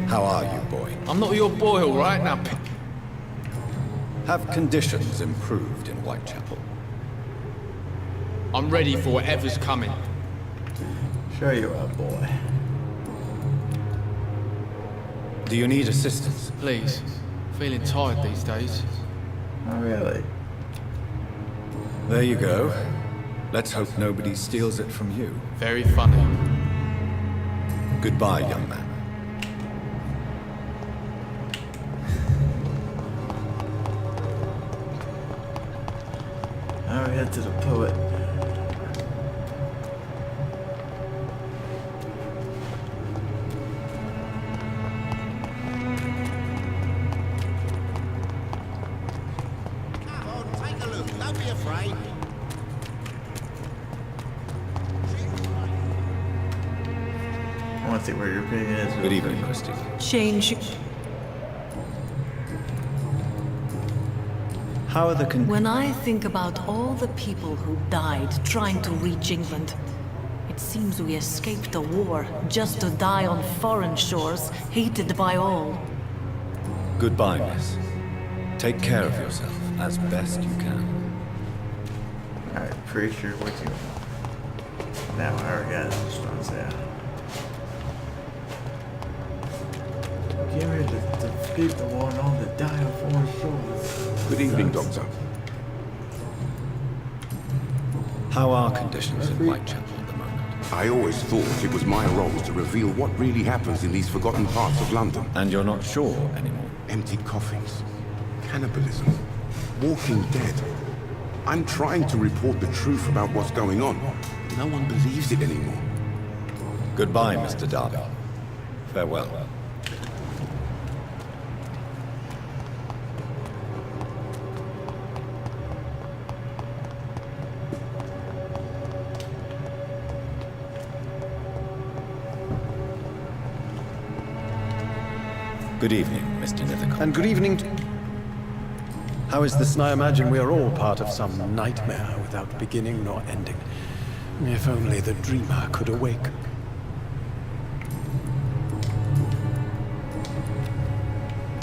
How are you, boy? I'm not your boy, all right? Now, Have conditions improved in Whitechapel? I'm ready for whatever's coming. Sure you are, boy. Do you need assistance? Please. Feeling tired these days. Oh, really? There you go. Let's hope nobody steals it from you. Very funny. Goodbye, young man. Now we head to the Poet. I want to see where your opinion is. Good evening, Christy. Change. How are the When I think about all the people who died trying to reach England, it seems we escaped a war just to die on foreign shores, hated by all. Goodbye, miss. Take care of yourself as best you can. Alright, pretty sure what you want. Now I already got it. Just want to say. Get ready to escape the war and all the die on foreign shores. Good evening, Doctor. How are conditions in Whitechapel at the moment? I always thought it was my role to reveal what really happens in these forgotten parts of London. And you're not sure anymore? Empty coffins, cannibalism, walking dead. I'm trying to report the truth about what's going on. No one believes it anymore. Goodbye, Mr. Darby. Farewell. Good evening, Mr. Nithicott. And good evening to... How is this? I imagine we are all part of some nightmare without beginning nor ending. If only the dreamer could awake.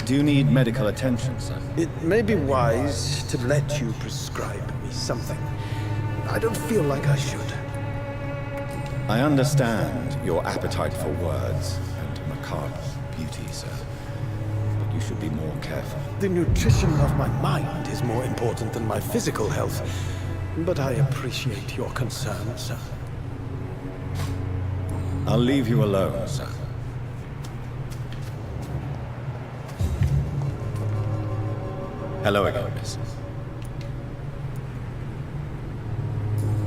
Do you need medical attention, sir? It may be wise to let you prescribe me something. I don't feel like I should. I understand your appetite for words and macabre beauty, sir. But you should be more careful. The nutrition of my mind is more important than my physical health. But I appreciate your concern, sir. I'll leave you alone, sir. Hello again, miss.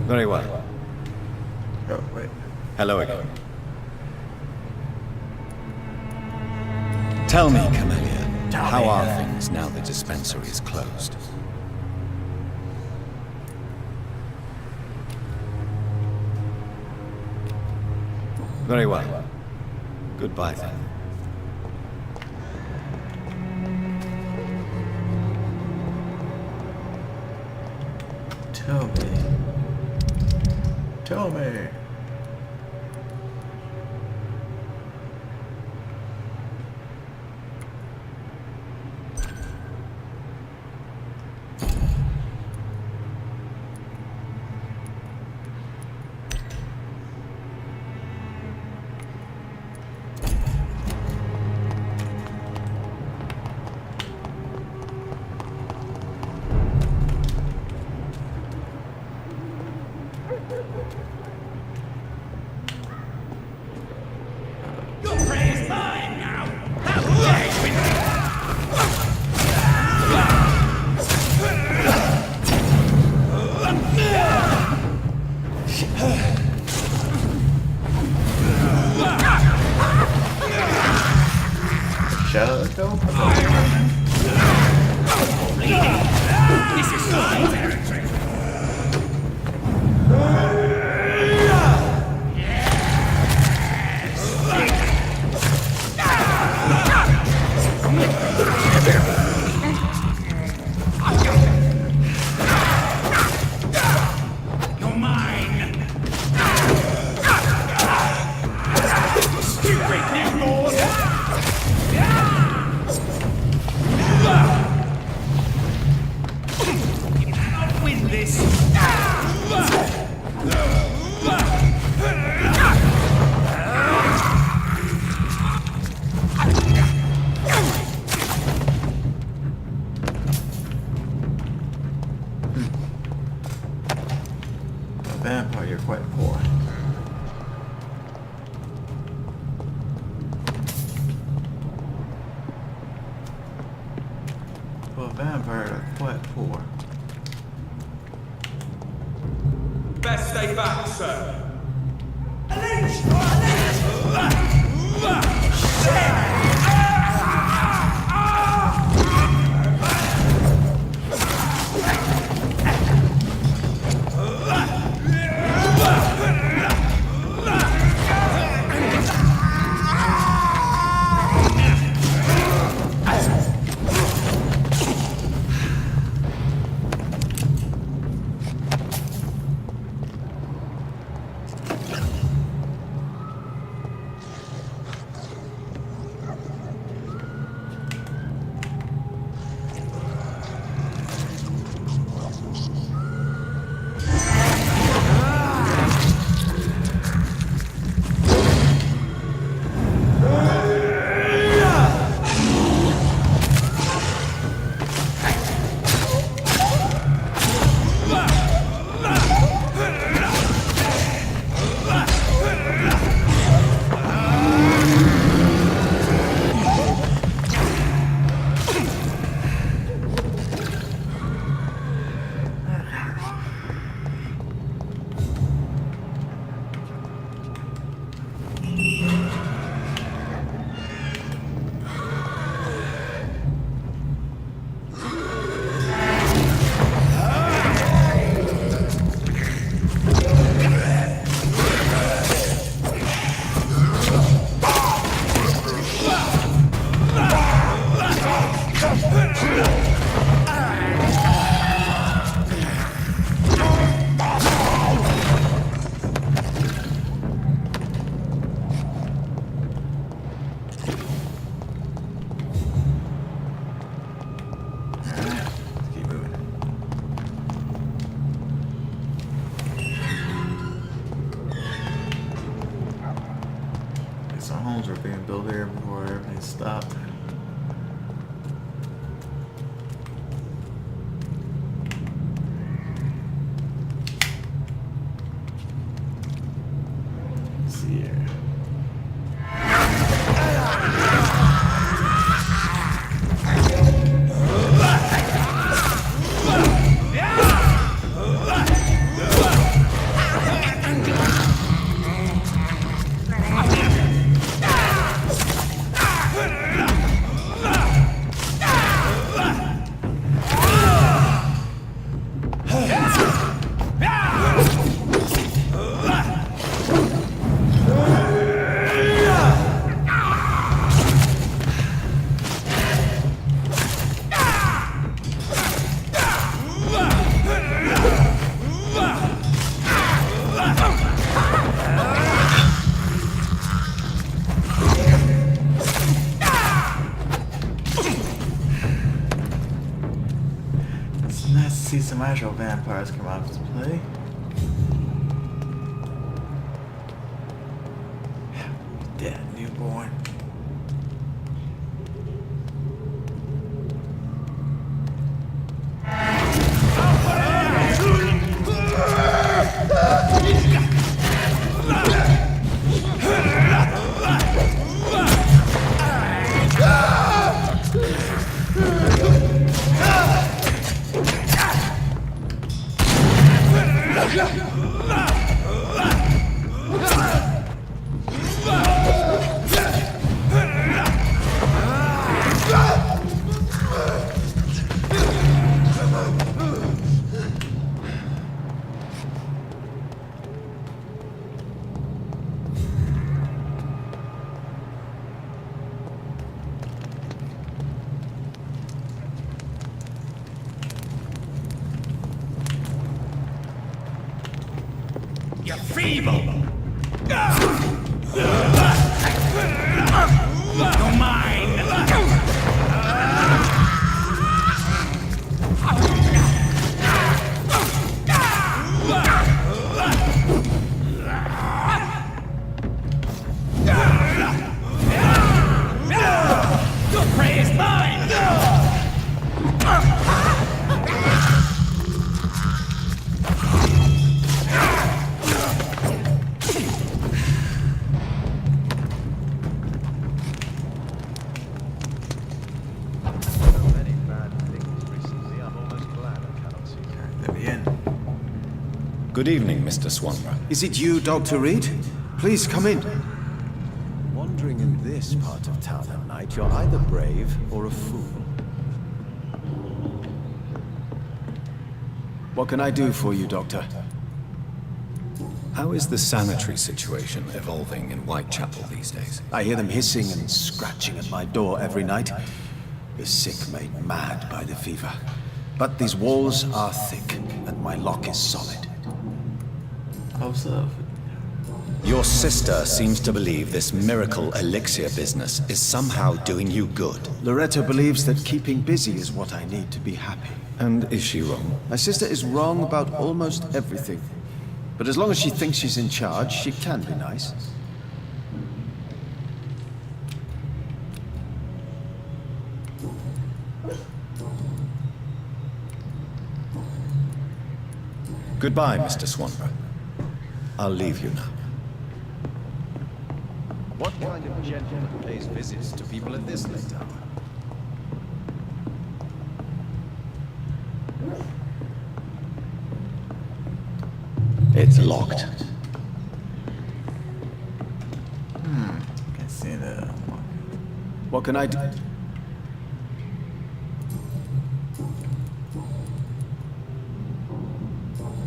Very well. Oh, wait. Hello again. Tell me, Camellia, how are things now the dispensary is closed? Very well. Goodbye then. Tell me. Tell me. Your prey is mine now! How dare you Shut up. This is my territory! You're mine! Stupid Nemours! You cannot win this! Vampire, you're quite poor. For a vampire, they're quite poor. Best stay back, sir. see some actual vampires come out to play. Dead newborn. You're feeble! You're mine! Your prey is mine! Good evening, Mr. Swanborough. Is it you, Dr. Reed? Please come in. Wandering in this part of town at night, you're either brave or a fool. What can I do for you, Doctor? How is the sanitary situation evolving in Whitechapel these days? I hear them hissing and scratching at my door every night. The sick made mad by the fever. But these walls are thick, and my lock is solid. Your sister seems to believe this miracle elixir business is somehow doing you good. Loretta believes that keeping busy is what I need to be happy. And is she wrong? My sister is wrong about almost everything. But as long as she thinks she's in charge, she can be nice. Goodbye, Mr. Swanborough. I'll leave you now. What kind of gentleman pays visits to people at this late hour? It's locked. Can see the. What can I do?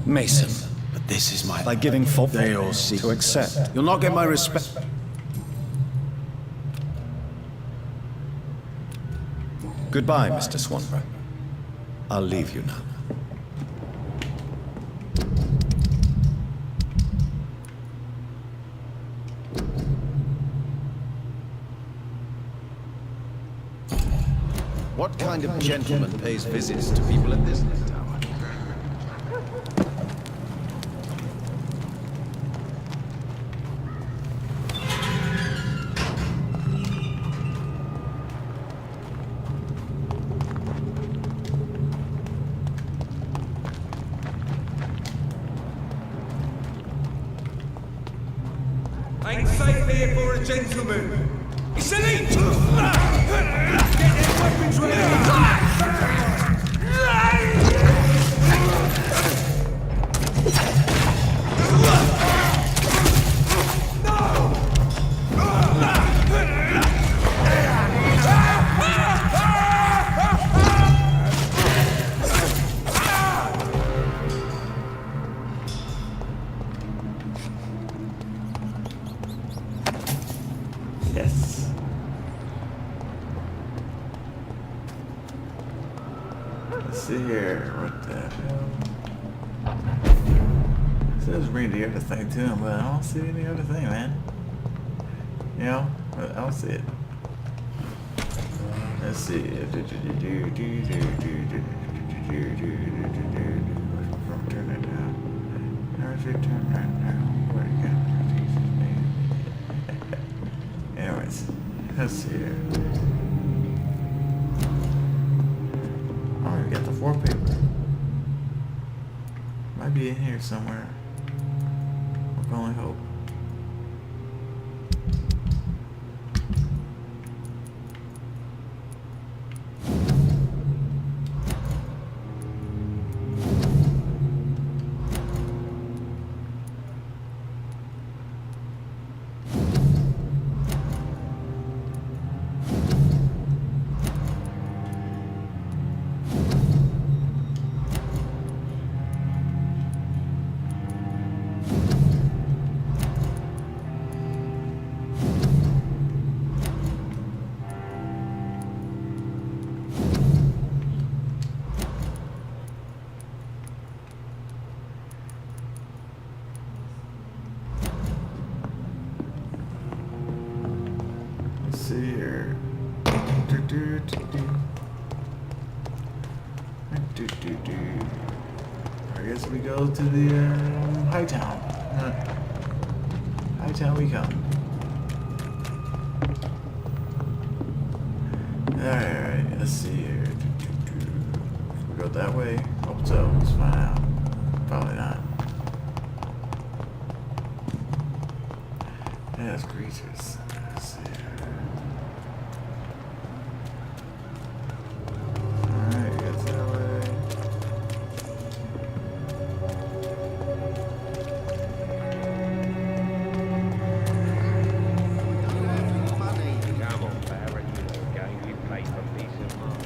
Mason. But this is my... By giving full... They all seek to accept. You'll not get my respect. Goodbye, Mr. Swanborough. I'll leave you now. What kind of gentleman pays visits to people at this late hour? Ain't safe here for a gentleman. It's elite! Get their weapons ready! Yes. Let's see here. What the hell? It says read the other thing to him, but I don't see any other thing, man. You know, I don't see it. Let's see. if you turn right now, where you go? Anyways, let's see here. Oh, we got the 4 paper. Might be in here somewhere. I can only hope. See here. I guess we go to the High Town. High Town we come. Alright, let's see here. We go that way. Hope so. Let's find out. Probably not. Yeah, it's creatures. Let's see here. Alright, it's that way. Come on, Barry, you know, game you play for peace of mind.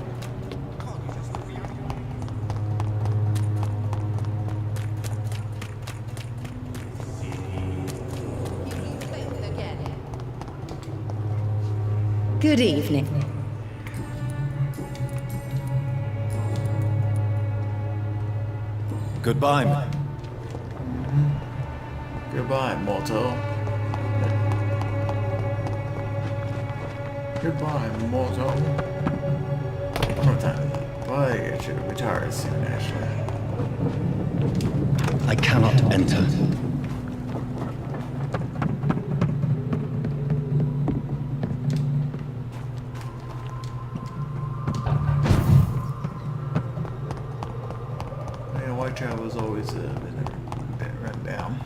Good evening. Goodbye. Goodbye, mortal. Goodbye, mortal. One more time. Well, I should retire soon, actually. I cannot enter. Yeah, White Travel's always been a bit run down.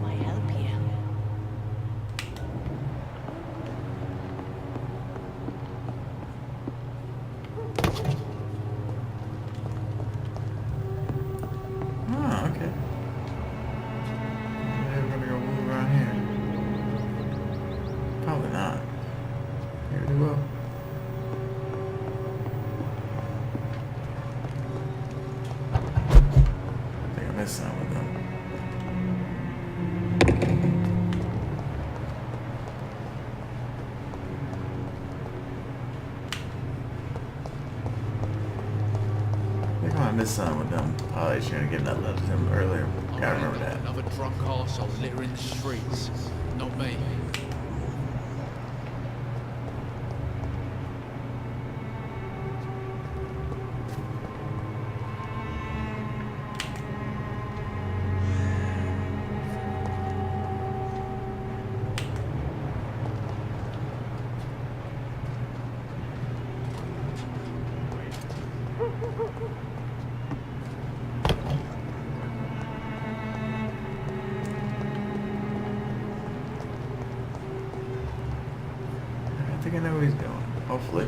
My help here. Oh, okay. Maybe we're gonna go move around here. Probably not. Maybe we will. I think I missed something with them. I think I might miss something with them. Probably should have given that letter to him earlier. Gotta remember that. Another drunk arsehole littering the streets. Not me. I think I know where he's going. Hopefully.